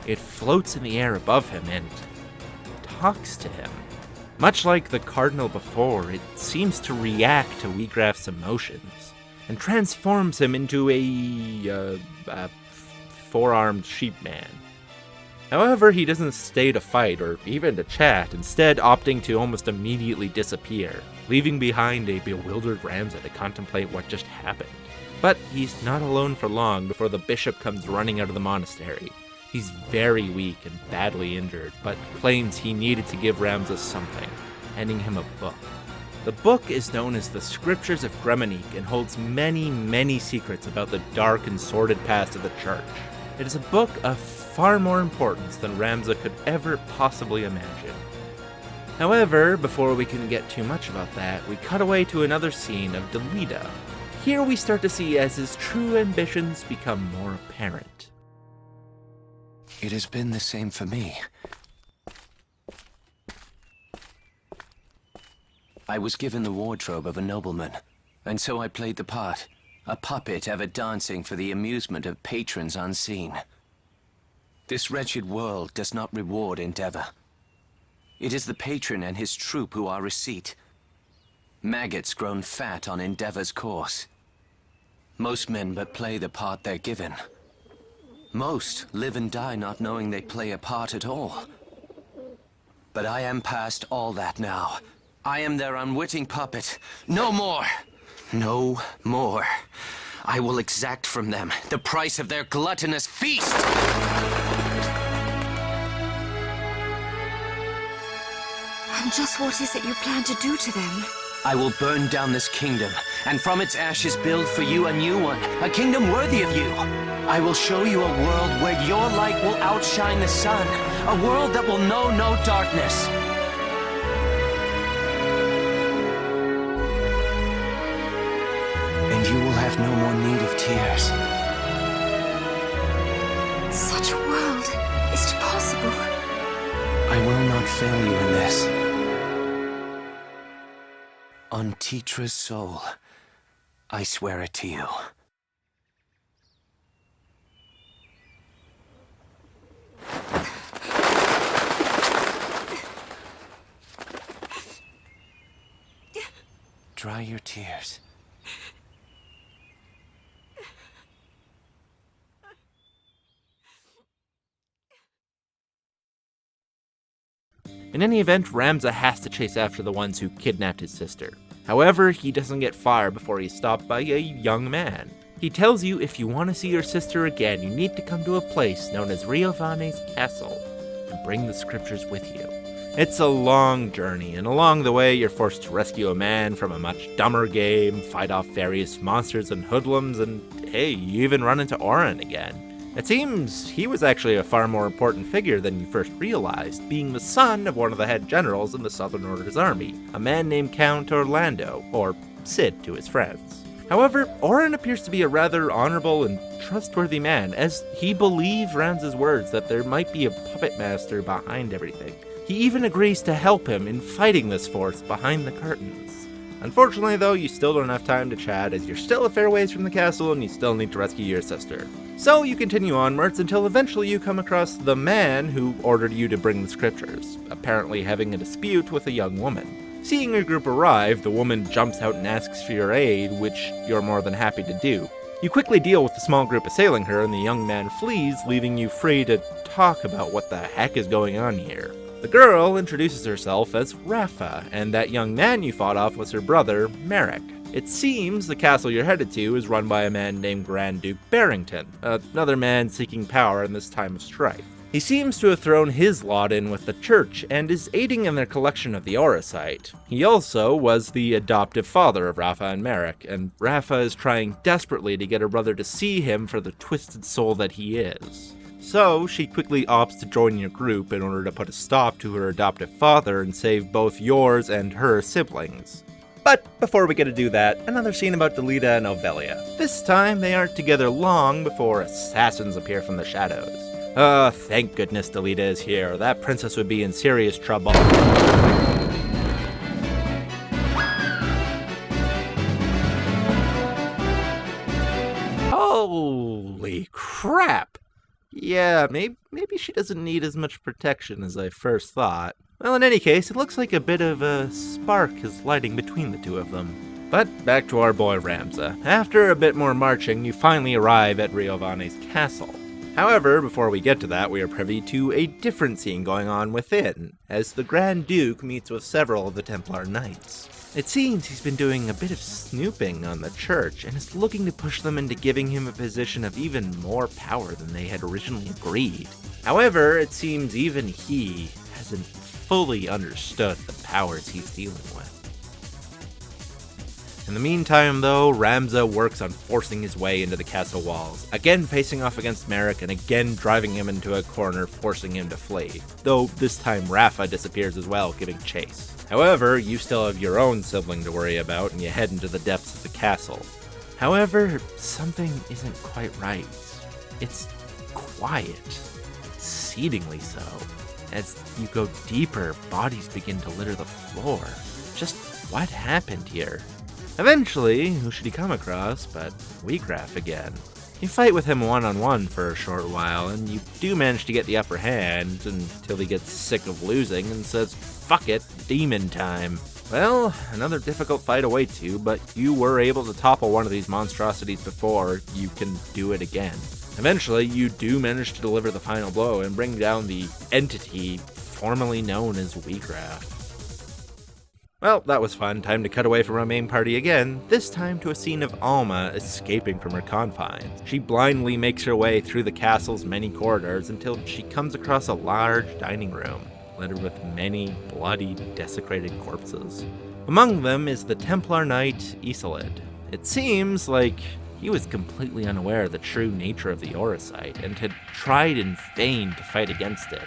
It floats in the air above him and talks to him. Much like the Cardinal before, it seems to react to Wiegraf's emotions, and transforms him into a four-armed sheepman. However, he doesn't stay to fight or even to chat, instead opting to almost immediately disappear, leaving behind a bewildered Ramza to contemplate what just happened. But he's not alone for long before the bishop comes running out of the monastery. He's very weak and badly injured, but claims he needed to give Ramza something, handing him a book. The book is known as the Scriptures of Gremonique and holds many, many secrets about the dark and sordid past of the church. It is a book of far more importance than Ramza could ever possibly imagine. However, before we can get too much about that, we cut away to another scene of Delita. Here we start to see as his true ambitions become more apparent. It has been the same for me. I was given the wardrobe of a nobleman, and so I played the part, a puppet ever dancing for the amusement of patrons unseen. This wretched world does not reward endeavor. It is the patron and his troop who are receipt. Maggots grown fat on endeavor's course. Most men but play the part they're given. Most live and die not knowing they play a part at all. But I am past all that now. I am their unwitting puppet. No more! No more. I will exact from them the price of their gluttonous feast! And just what is it you plan to do to them? I will burn down this kingdom, and from its ashes build for you a new one, a kingdom worthy of you. I will show you a world where your light will outshine the sun, a world that will know no darkness. And you will have no more need of tears. Such a world. Is it possible? I will not fail you in this. On Tietra's soul, I swear it to you. Dry your tears. In any event, Ramza has to chase after the ones who kidnapped his sister. However, he doesn't get far before he's stopped by a young man. He tells you if you want to see your sister again, you need to come to a place known as Riovane's Castle and bring the scriptures with you. It's a long journey, and along the way you're forced to rescue a man from a much dumber game, fight off various monsters and hoodlums, and hey, you even run into Oren again. It seems he was actually a far more important figure than you first realized, being the son of one of the head generals in the Southern Order's army, a man named Count Orlando, or Cid to his friends. However, Oren appears to be a rather honorable and trustworthy man, as he believes Ramza's words that there might be a puppet master behind everything. He even agrees to help him in fighting this force behind the curtains. Unfortunately, though, you still don't have time to chat, as you're still a fair ways from the castle and you still need to rescue your sister. So you continue onwards until eventually you come across the man who ordered you to bring the scriptures, apparently having a dispute with a young woman. Seeing your group arrive, the woman jumps out and asks for your aid, which you're more than happy to do. You quickly deal with the small group assailing her, and the young man flees, leaving you free to talk about what the heck is going on here. The girl introduces herself as Rafa, and that young man you fought off was her brother, Marik. It seems the castle you're headed to is run by a man named Grand Duke Barrington, another man seeking power in this time of strife. He seems to have thrown his lot in with the church and is aiding in their collection of the Auracite. He also was the adoptive father of Rafa and Marik, and Rafa is trying desperately to get her brother to see him for the twisted soul that he is. So she quickly opts to join your group in order to put a stop to her adoptive father and save both yours and her siblings. But before we get to do that, another scene about Delita and Ovelia. This time, they aren't together long before assassins appear from the shadows. Thank goodness Delita is here. That princess would be in serious trouble. Holy crap! Yeah, maybe she doesn't need as much protection as I first thought. Well, in any case, it looks like a bit of a spark is lighting between the two of them. But back to our boy Ramza. After a bit more marching, you finally arrive at Riovane's castle. However, before we get to that, we are privy to a different scene going on within, as the Grand Duke meets with several of the Templar Knights. It seems he's been doing a bit of snooping on the church, and is looking to push them into giving him a position of even more power than they had originally agreed. However, it seems even he hasn't fully understood the powers he's dealing with. In the meantime, though, Ramza works on forcing his way into the castle walls, again facing off against Marik and again driving him into a corner, forcing him to flee, though this time Rafa disappears as well, giving chase. However, you still have your own sibling to worry about, and you head into the depths of the castle. However, something isn't quite right. It's quiet, exceedingly so. As you go deeper, bodies begin to litter the floor. Just what happened here? Eventually, who should he come across but Wheatgraph again. You fight with him one-on-one for a short while, and you do manage to get the upper hand until he gets sick of losing and says, "Fuck it, demon time." Well, another difficult fight awaits you, but you were able to topple one of these monstrosities before. You can do it again. Eventually, you do manage to deliver the final blow and bring down the entity formerly known as Wheatgraph. Well, that was fun. Time to cut away from our main party again, this time to a scene of Alma escaping from her confines. She blindly makes her way through the castle's many corridors until she comes across a large dining room, littered with many bloody, desecrated corpses. Among them is the Templar Knight Isolde. It seems like he was completely unaware of the true nature of the Odyssey and had tried in vain to fight against it,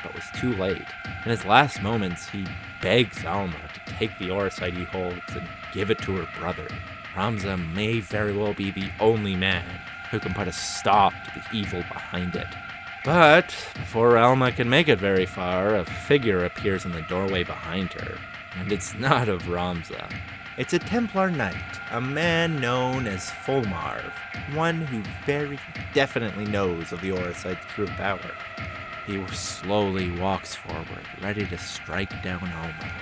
but was too late. In his last moments, he begs Alma to take the Odyssey he holds and give it to her brother. Ramza may very well be the only man who can put a stop to the evil behind it. But before Alma can make it very far, a figure appears in the doorway behind her, and it's not of Ramza. It's a Templar Knight, a man known as Fulmarv, one who very definitely knows of the Odyssey's true power. He slowly walks forward, ready to strike down Alma.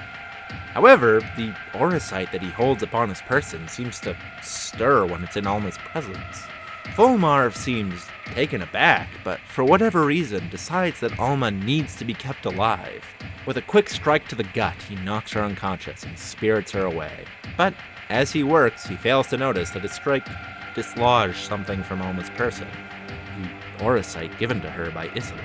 However, the Odyssey that he holds upon his person seems to stir when it's in Alma's presence. Fulmarv seems taken aback, but for whatever reason decides that Alma needs to be kept alive. With a quick strike to the gut, he knocks her unconscious and spirits her away. But as he works, he fails to notice that his strike dislodged something from Alma's person, the Odyssey given to her by Isolde.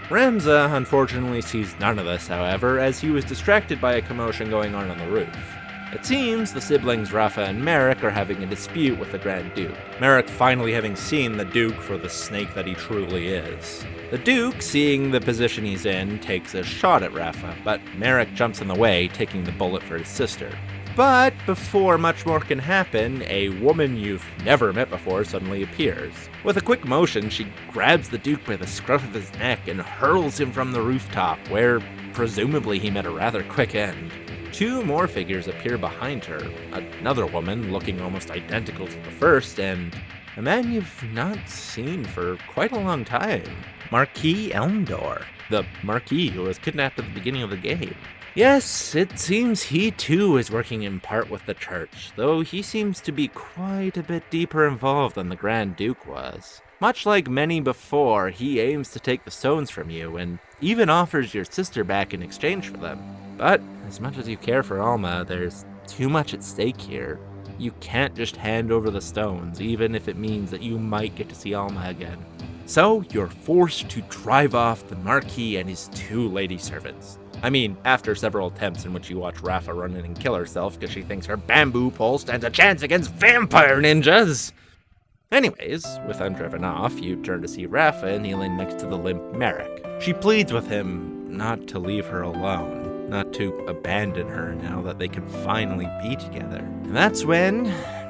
Ramza unfortunately sees none of this, however, as he was distracted by a commotion going on the roof. It seems the siblings Rafa and Marik are having a dispute with the Grand Duke, Marik finally having seen the Duke for the snake that he truly is. The Duke, seeing the position he's in, takes a shot at Rafa, but Marik jumps in the way, taking the bullet for his sister. But before much more can happen, a woman you've never met before suddenly appears. With a quick motion, she grabs the Duke by the scruff of his neck and hurls him from the rooftop, where presumably he met a rather quick end. Two more figures appear behind her, another woman looking almost identical to the first, and a man you've not seen for quite a long time, Marquis Elmdor, the Marquis who was kidnapped at the beginning of the game. Yes, it seems he too is working in part with the church, though he seems to be quite a bit deeper involved than the Grand Duke was. Much like many before, he aims to take the stones from you, and even offers your sister back in exchange for them. But as much as you care for Alma, there's too much at stake here. You can't just hand over the stones, even if it means that you might get to see Alma again. So you're forced to drive off the Marquis and his two lady servants. I mean, after several attempts in which you watch Rafa run in and kill herself because she thinks her bamboo pole stands a chance against vampire ninjas. Anyways, with them driven off, you turn to see Rafa kneeling next to the limp Marik. She pleads with him not to leave her alone, not to abandon her now that they can finally be together. And that's when,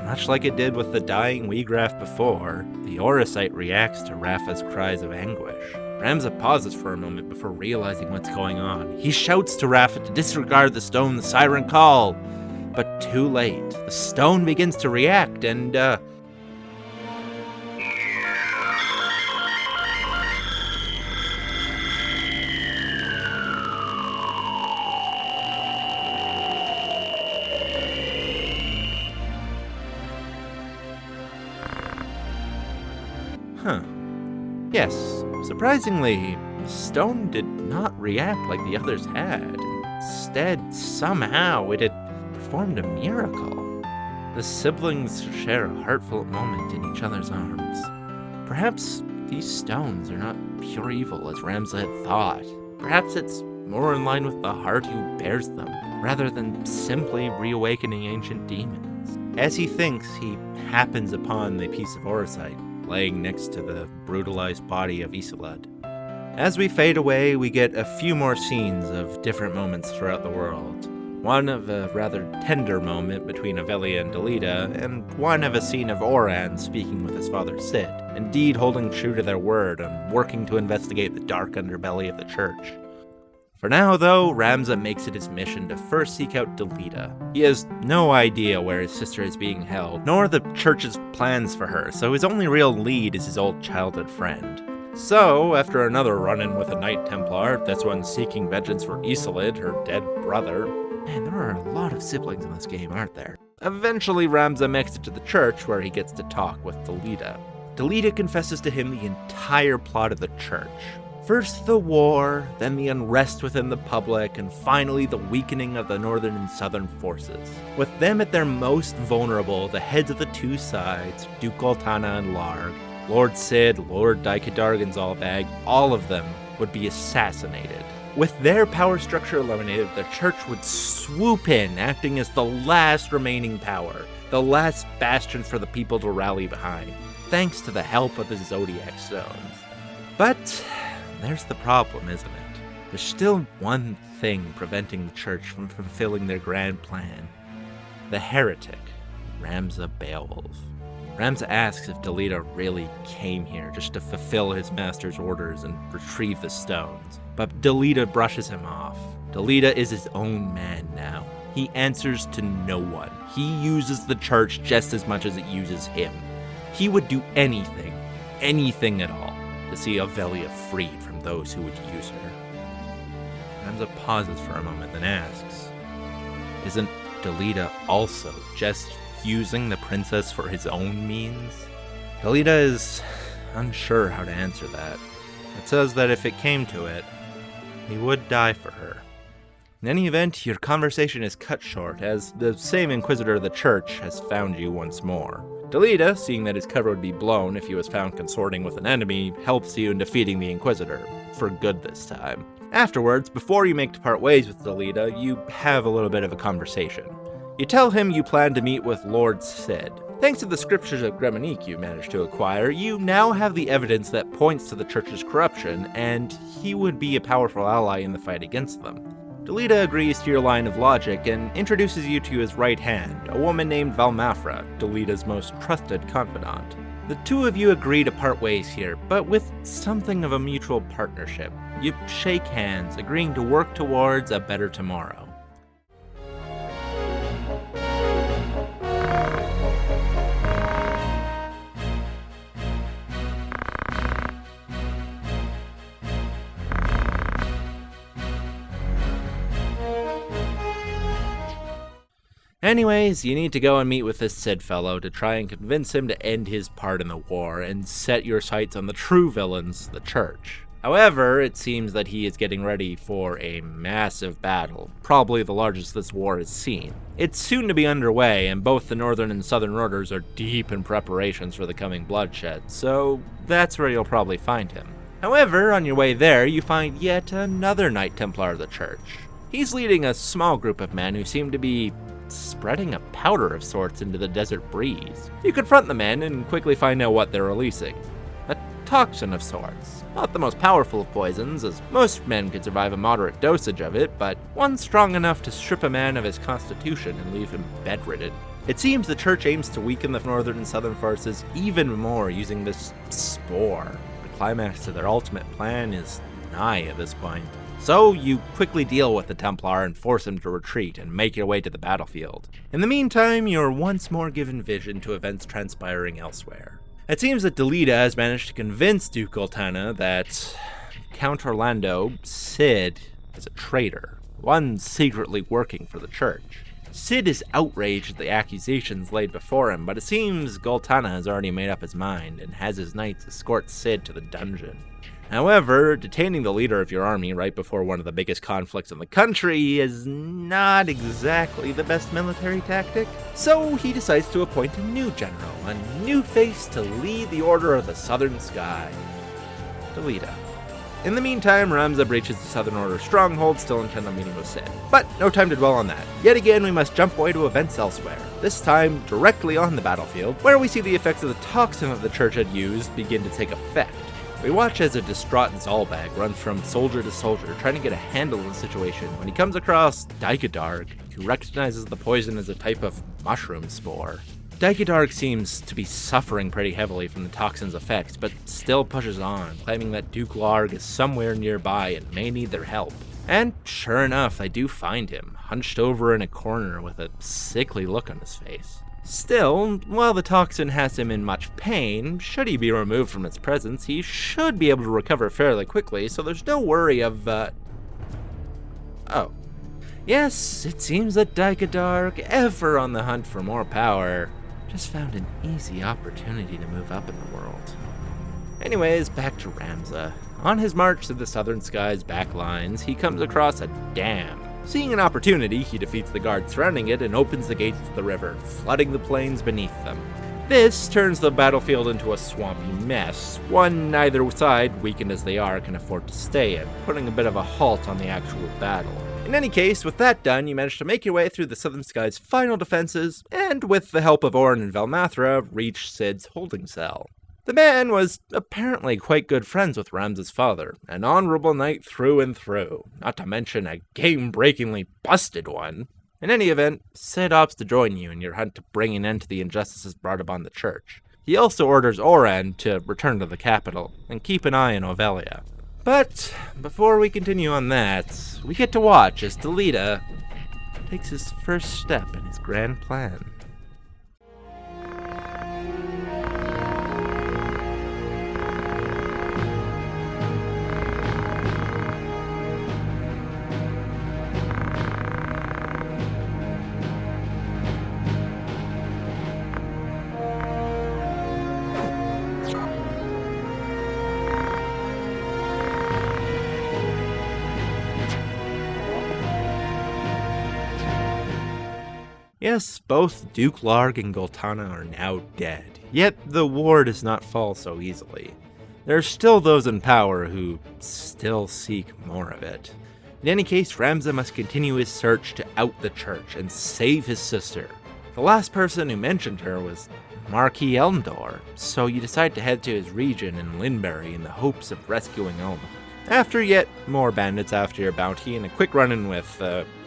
much like it did with the dying Weegraf before, the Oryssite reacts to Rafa's cries of anguish. Ramza pauses for a moment before realizing what's going on. He shouts to Rafa to disregard the stone the siren called, but too late. The stone begins to react and, Yes, surprisingly, the stone did not react like the others had. Instead, somehow, it had performed a miracle. The siblings share a heartfelt moment in each other's arms. Perhaps these stones are not pure evil as Ramza had thought. Perhaps it's more in line with the heart who bears them, rather than simply reawakening ancient demons. As he thinks, he happens upon the piece of Oryssite, laying next to the brutalized body of Isolde. As we fade away, we get a few more scenes of different moments throughout the world. One of a rather tender moment between Avelia and Delita, and one of a scene of Oran speaking with his father Cid, indeed holding true to their word and working to investigate the dark underbelly of the church. For now, though, Ramza makes it his mission to first seek out Delita. He has no idea where his sister is being held, nor the church's plans for her, so his only real lead is his old childhood friend. So, after another run-in with a Knight Templar, this one seeking vengeance for Isolde, her dead brother. Man, there are a lot of siblings in this game, aren't there? Eventually, Ramza makes it to the church where he gets to talk with Delita. Delita confesses to him the entire plot of the church. First the war, then the unrest within the public, and finally the weakening of the northern and southern forces. With them at their most vulnerable, the heads of the two sides, Duke Goltana and Larg, Lord Cid, Lord Daikadarganzalbag, all of them would be assassinated. With their power structure eliminated, the church would swoop in, acting as the last remaining power, the last bastion for the people to rally behind, thanks to the help of the Zodiac Stones. But there's the problem, isn't it? There's still one thing preventing the church from fulfilling their grand plan. The heretic, Ramza Beoulve. Ramza asks if Delita really came here just to fulfill his master's orders and retrieve the stones, but Delita brushes him off. Delita is his own man now. He answers to no one. He uses the church just as much as it uses him. He would do anything at all, to see Avelia freed from those who would use her. Ramza pauses for a moment, then asks, isn't Delita also just using the princess for his own means? Delita is unsure how to answer that. It says that if it came to it, he would die for her. In any event, your conversation is cut short, as the same Inquisitor of the Church has found you once more. Delita, seeing that his cover would be blown if he was found consorting with an enemy, helps you in defeating the Inquisitor, for good this time. Afterwards, before you make to part ways with Delita, you have a little bit of a conversation. You tell him you plan to meet with Lord Cid. Thanks to the scriptures of Gremonique you managed to acquire, you now have the evidence that points to the church's corruption, and he would be a powerful ally in the fight against them. Delita agrees to your line of logic and introduces you to his right hand, a woman named Valmafra, Delita's most trusted confidant. The two of you agree to part ways here, but with something of a mutual partnership. You shake hands, agreeing to work towards a better tomorrow. Anyways, you need to go and meet with this Cid fellow to try and convince him to end his part in the war and set your sights on the true villains, the Church. However, it seems that he is getting ready for a massive battle, probably the largest this war has seen. It's soon to be underway, and both the Northern and Southern Orders are deep in preparations for the coming bloodshed, so that's where you'll probably find him. However, on your way there, you find yet another Knight Templar of the Church. He's leading a small group of men who seem to be spreading a powder of sorts into the desert breeze. You confront the men and quickly find out what they're releasing. A toxin of sorts. Not the most powerful of poisons, as most men could survive a moderate dosage of it, but one strong enough to strip a man of his constitution and leave him bedridden. It seems the church aims to weaken the northern and southern forces even more using this spore. The climax to their ultimate plan is nigh at this point. So you quickly deal with the Templar and force him to retreat and make your way to the battlefield. In the meantime, you're once more given vision to events transpiring elsewhere. It seems that Delita has managed to convince Duke Goltana that Count Orlando, Cid, is a traitor, one secretly working for the church. Cid is outraged at the accusations laid before him, but it seems Goltana has already made up his mind and has his knights escort Cid to the dungeon. However, detaining the leader of your army right before one of the biggest conflicts in the country is not exactly the best military tactic, so he decides to appoint a new general, a new face to lead the Order of the Southern Sky, Delita. In the meantime, Ramza breaches the Southern Order stronghold, still intent on meeting with Cid. But no time to dwell on that. Yet again, we must jump away to events elsewhere, this time directly on the battlefield, where we see the effects of the toxin that the church had used begin to take effect. We watch as a distraught Zalbag runs from soldier to soldier, trying to get a handle on the situation when he comes across Daikadarg, who recognizes the poison as a type of mushroom spore. Daikadarg seems to be suffering pretty heavily from the toxin's effects, but still pushes on, claiming that Duke Larg is somewhere nearby and may need their help. And sure enough, I do find him, hunched over in a corner with a sickly look on his face. Still, while the toxin has him in much pain, should he be removed from its presence, he should be able to recover fairly quickly, so there's no worry of, Oh. Yes, it seems that Daikadarg, ever on the hunt for more power, just found an easy opportunity to move up in the world. Anyways, back to Ramza. On his march to the Southern Sky's backlines, he comes across a dam. Seeing an opportunity, he defeats the guards surrounding it and opens the gates to the river, flooding the plains beneath them. This turns the battlefield into a swampy mess, one neither side, weakened as they are, can afford to stay in, putting a bit of a halt on the actual battle. In any case, with that done, you manage to make your way through the Southern Sky's final defenses, and with the help of Orin and Velmathra, reach Cid's holding cell. The man was apparently quite good friends with Ramza's father, an honorable knight through and through, not to mention a game-breakingly busted one. In any event, Cid opts to join you in your hunt to bring an end to the injustices brought upon the church. He also orders Oran to return to the capital, and keep an eye on Ovelia. But before we continue on that, we get to watch as Delita takes his first step in his grand plan. Yes, both Duke Larg and Goltana are now dead, yet the war does not fall so easily. There are still those in power who still seek more of it. In any case, Ramza must continue his search to out the church and save his sister. The last person who mentioned her was Marquis Elmdor, so you decide to head to his region in Linbury in the hopes of rescuing Elma. After yet more bandits after your bounty and a quick run-in with,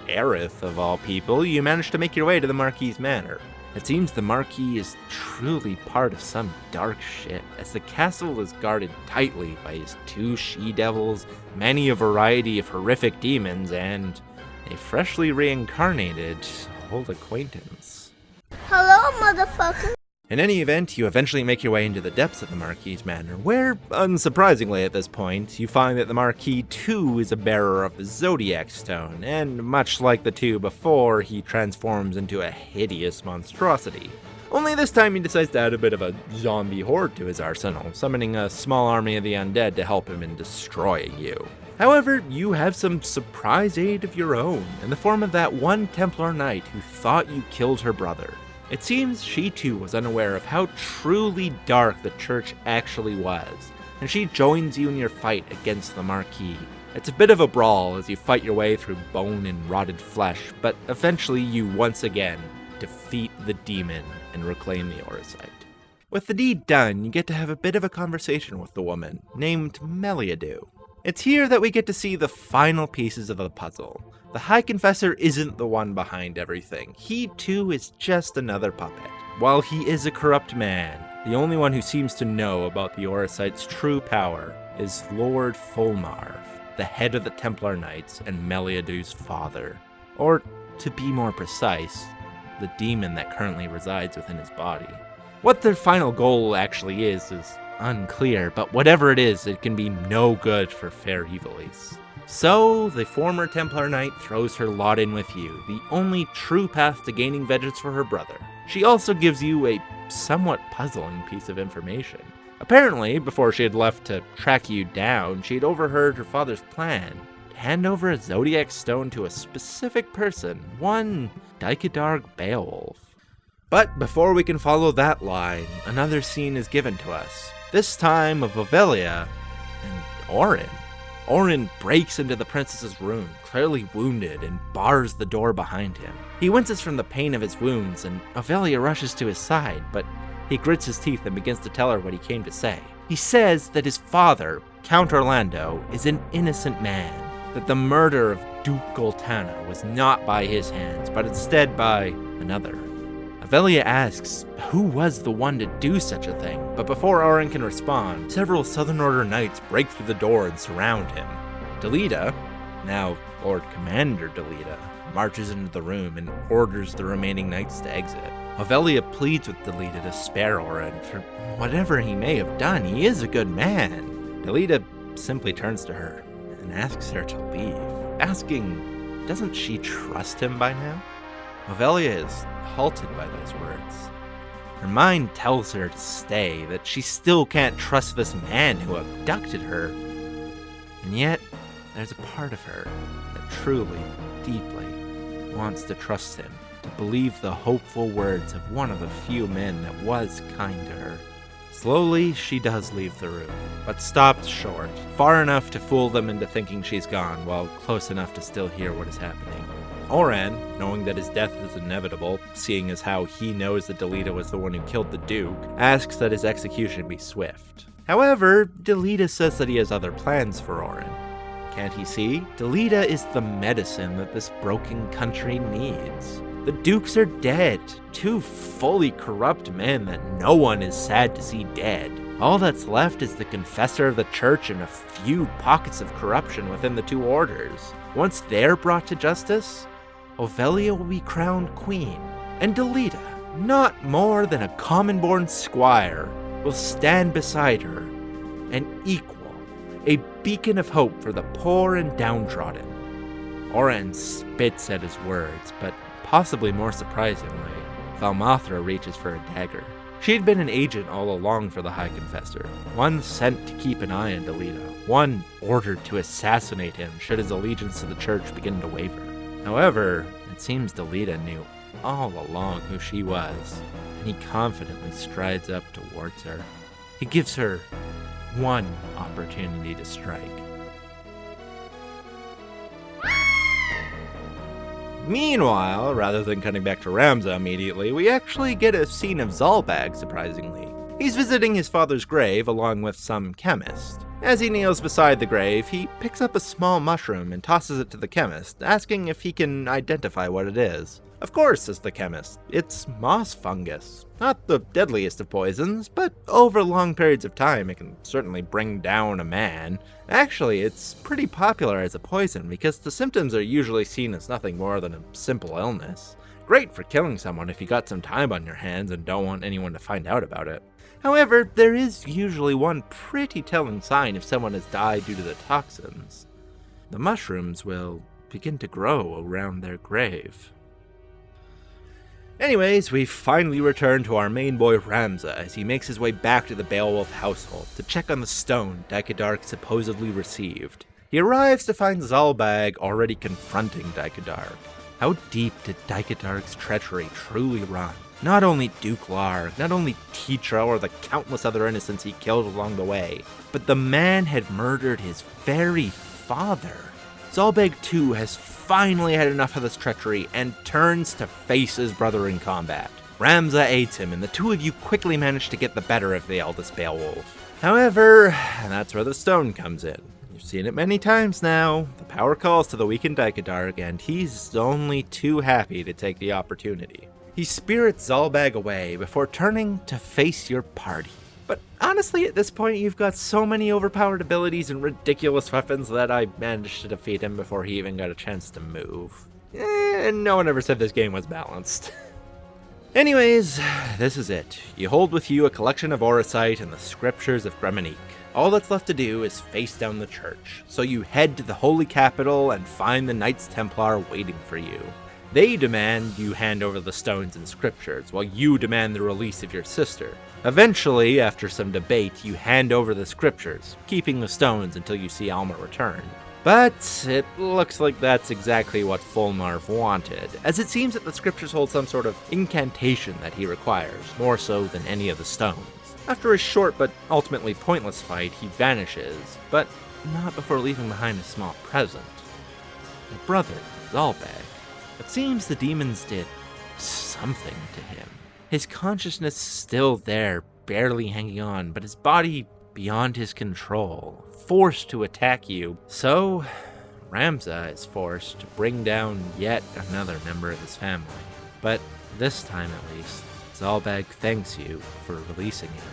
Aerith, of all people, you manage to make your way to the Marquis's manor. It seems the Marquis is truly part of some dark shit, as the castle is guarded tightly by his 2 she-devils, many a variety of horrific demons, and a freshly reincarnated old acquaintance. Hello, motherfucker. In any event, you eventually make your way into the depths of the Marquis's manor, where, unsurprisingly at this point, you find that the Marquis too is a bearer of the Zodiac Stone, and much like the two before, he transforms into a hideous monstrosity. Only this time he decides to add a bit of a zombie horde to his arsenal, summoning a small army of the undead to help him in destroying you. However, you have some surprise aid of your own, in the form of that one Templar Knight who thought you killed her brother. It seems she too was unaware of how truly dark the church actually was, and she joins you in your fight against the Marquis. It's a bit of a brawl as you fight your way through bone and rotted flesh, but eventually you once again defeat the demon and reclaim the Odyssey. With the deed done, you get to have a bit of a conversation with the woman, named Meliadu. It's here that we get to see the final pieces of the puzzle. The High Confessor isn't the one behind everything. He too is just another puppet. While he is a corrupt man, the only one who seems to know about the Odyssey's true power is Lord Fulmarv, the head of the Templar Knights and Meliadu's father. Or, to be more precise, the demon that currently resides within his body. What their final goal actually is unclear, but whatever it is, it can be no good for fair Evilis. So, the former Templar Knight throws her lot in with you, the only true path to gaining vengeance for her brother. She also gives you a somewhat puzzling piece of information. Apparently, before she had left to track you down, she had overheard her father's plan to hand over a Zodiac Stone to a specific person, one Daikadarg Beoulve. But before we can follow that line, another scene is given to us, this time of Ovelia and Orin. Orin breaks into the princess's room, clearly wounded, and bars the door behind him. He winces from the pain of his wounds, and Ovelia rushes to his side, but he grits his teeth and begins to tell her what he came to say. He says that his father, Count Orlando, is an innocent man, that the murder of Duke Goltana was not by his hands, but instead by another. Ovelia asks who was the one to do such a thing, but before Orin can respond, several Southern Order knights break through the door and surround him. Delita, now Lord Commander Delita, marches into the room and orders the remaining knights to exit. Ovelia pleads with Delita to spare Orin for whatever he may have done. He is a good man. Delita simply turns to her and asks her to leave, asking, doesn't she trust him by now? Ovelia is halted by those words. Her mind tells her to stay, that she still can't trust this man who abducted her. And yet, there's a part of her that truly, deeply wants to trust him, to believe the hopeful words of one of the few men that was kind to her. Slowly, she does leave the room, but stops short, far enough to fool them into thinking she's gone, while close enough to still hear what is happening. Oran, knowing that his death is inevitable, seeing as how he knows that Delita was the one who killed the Duke, asks that his execution be swift. However, Delita says that he has other plans for Oran. Can't he see? Delita is the medicine that this broken country needs. The Dukes are dead, two fully corrupt men that no one is sad to see dead. All that's left is the confessor of the church and a few pockets of corruption within the two orders. Once they're brought to justice, Ovelia will be crowned queen, and Delita, not more than a common-born squire, will stand beside her, an equal, a beacon of hope for the poor and downtrodden. Oran spits at his words, but possibly more surprisingly, Valmathra reaches for a dagger. She had been an agent all along for the High Confessor, one sent to keep an eye on Delita, one ordered to assassinate him should his allegiance to the church begin to waver. However, it seems Delita knew all along who she was, and he confidently strides up towards her. He gives her one opportunity to strike. Meanwhile, rather than cutting back to Ramza immediately, we actually get a scene of Zalbag, surprisingly. He's visiting his father's grave along with some chemist. As he kneels beside the grave, he picks up a small mushroom and tosses it to the chemist, asking if he can identify what it is. Of course, says the chemist, it's moss fungus. Not the deadliest of poisons, but over long periods of time it can certainly bring down a man. Actually, it's pretty popular as a poison because the symptoms are usually seen as nothing more than a simple illness. Great for killing someone if you got some time on your hands and don't want anyone to find out about it. However, there is usually one pretty telling sign if someone has died due to the toxins. The mushrooms will begin to grow around their grave. Anyways, we finally return to our main boy Ramza as he makes his way back to the Beowulf household to check on the stone Daikadarg supposedly received. He arrives to find Zalbag already confronting Daikadarg. How deep did Daikadarg's treachery truly run? Not only Duke Larg, not only Tietra or the countless other innocents he killed along the way, but the man had murdered his very father. Zalbag too has finally had enough of this treachery and turns to face his brother in combat. Ramza aids him, and the two of you quickly manage to get the better of the eldest Beoulve. However, that's where the stone comes in. You've seen it many times now. The power calls to the weakened Daikadarg, and he's only too happy to take the opportunity. He spirits Zalbag away before turning to face your party. But honestly, at this point, you've got so many overpowered abilities and ridiculous weapons that I managed to defeat him before he even got a chance to move. And no one ever said this game was balanced. Anyways, this is it. You hold with you a collection of Orosite and the scriptures of Gremonique. All that's left to do is face down the church, so you head to the holy capital and find the Knights Templar waiting for you. They demand you hand over the stones and scriptures, while you demand the release of your sister. Eventually, after some debate, you hand over the scriptures, keeping the stones until you see Alma return. But it looks like that's exactly what Fulmarv wanted, as it seems that the scriptures hold some sort of incantation that he requires, more so than any of the stones. After a short but ultimately pointless fight, he vanishes, but not before leaving behind a small present. A brother, Zalbag. It seems the demons did something to him. His consciousness still there, barely hanging on, but his body beyond his control, forced to attack you. So, Ramza is forced to bring down yet another member of his family. But this time at least, Zalbag thanks you for releasing him.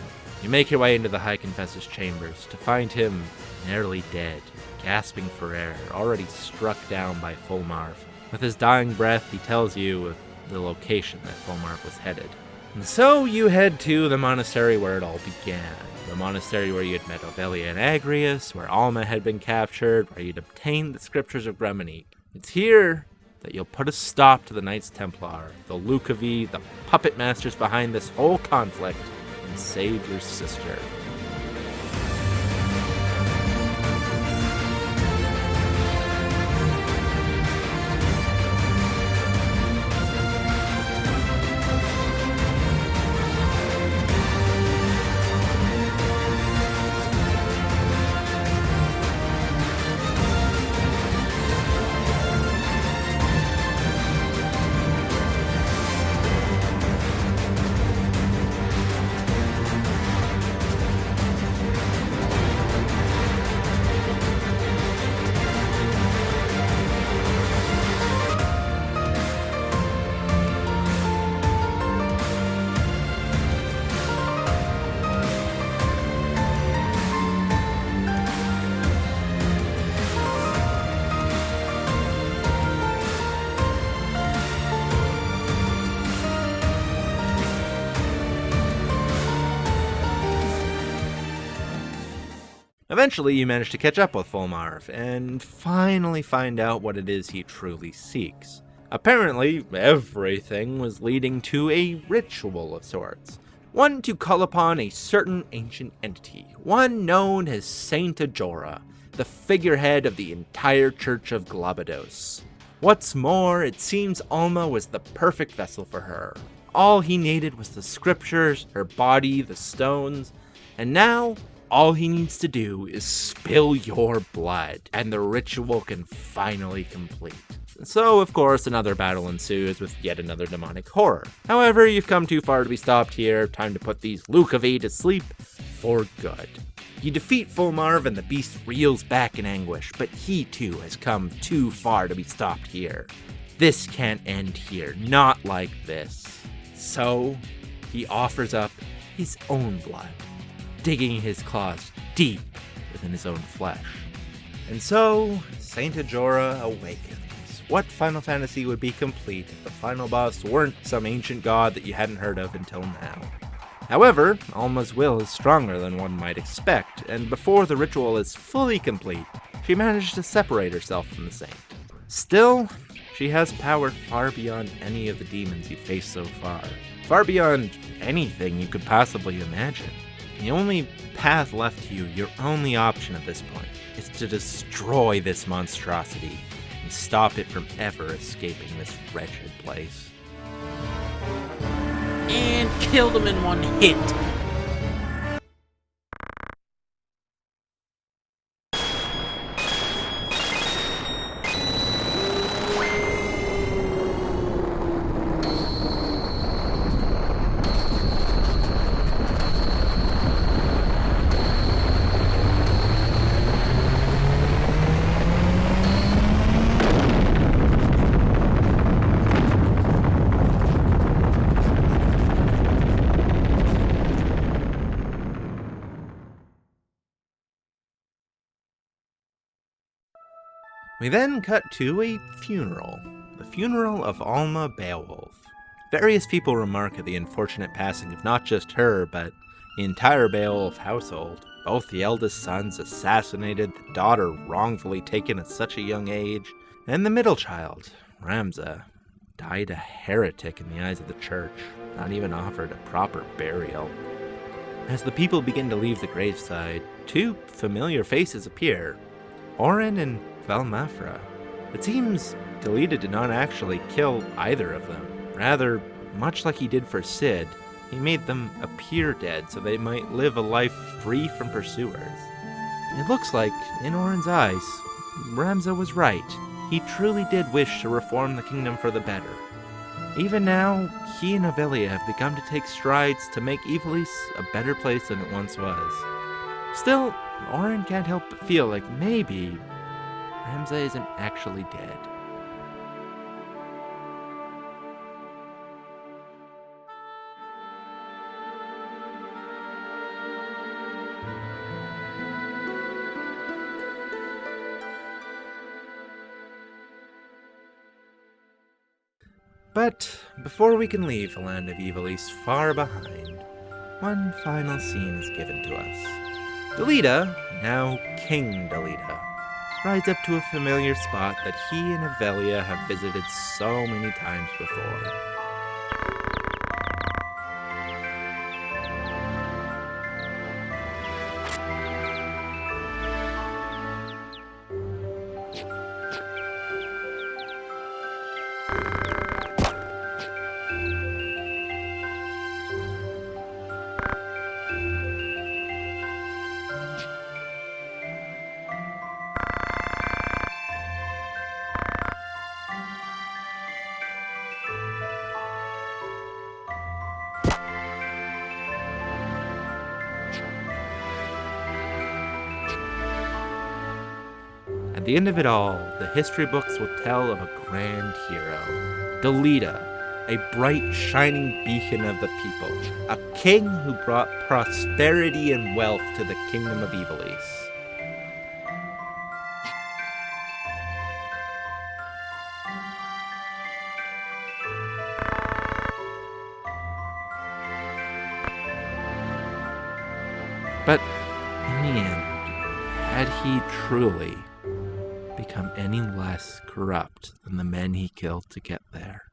You make your way into the High Confessor's chambers to find him nearly dead, gasping for air, already struck down by Fulmarv. With his dying breath, he tells you of the location that Fulmarv was headed. And so you head to the monastery where it all began. The monastery where you'd met Ovelia and Agrius, where Alma had been captured, where you'd obtained the scriptures of Gremonique. It's here that you'll put a stop to the Knights Templar, the LUCT, the puppet masters behind this whole conflict, and save your sister. Eventually, you manage to catch up with Fulmarv, and finally find out what it is he truly seeks. Apparently, everything was leading to a ritual of sorts. One to call upon a certain ancient entity, one known as Saint Ajora, the figurehead of the entire Church of Glabados. What's more, it seems Alma was the perfect vessel for her. All he needed was the scriptures, her body, the stones, and now all he needs to do is spill your blood, and the ritual can finally complete. So, of course, another battle ensues with yet another demonic horror. However, you've come too far to be stopped here. Time to put these LUCT to sleep for good. You defeat Fulmarv and the beast reels back in anguish, but he too has come too far to be stopped here. This can't end here, not like this. So, he offers up his own blood, digging his claws deep within his own flesh. And so, Saint Ajora awakens. What Final Fantasy would be complete if the final boss weren't some ancient god that you hadn't heard of until now? However, Alma's will is stronger than one might expect, and before the ritual is fully complete, she managed to separate herself from the saint. Still, she has power far beyond any of the demons you faced so far beyond anything you could possibly imagine. The only path left to you, your only option at this point, is to destroy this monstrosity and stop it from ever escaping this wretched place. And killed him in one hit. We then cut to a funeral. The funeral of Alma Beoulve. Various people remark at the unfortunate passing of not just her, but the entire Beoulve household. Both the eldest sons assassinated, the daughter wrongfully taken at such a young age, and the middle child, Ramza, died a heretic in the eyes of the church, not even offered a proper burial. As the people begin to leave the graveside, two familiar faces appear, Oren and Valmafra. It seems Delita did not actually kill either of them. Rather, much like he did for Sid, he made them appear dead so they might live a life free from pursuers. It looks like, in Oren's eyes, Ramza was right. He truly did wish to reform the kingdom for the better. Even now, he and Avelia have begun to take strides to make Ivalice a better place than it once was. Still, Oren can't help but feel like maybe Ramza isn't actually dead. But before we can leave the land of Ivalice far behind, one final scene is given to us. Delita, now King Delita, rides up to a familiar spot that he and Avelia have visited so many times before. At the end of it all, the history books will tell of a grand hero, Delita, a bright, shining beacon of the people, a king who brought prosperity and wealth to the kingdom of Ivalice. But in the end, had he truly become any less corrupt than the men he killed to get there?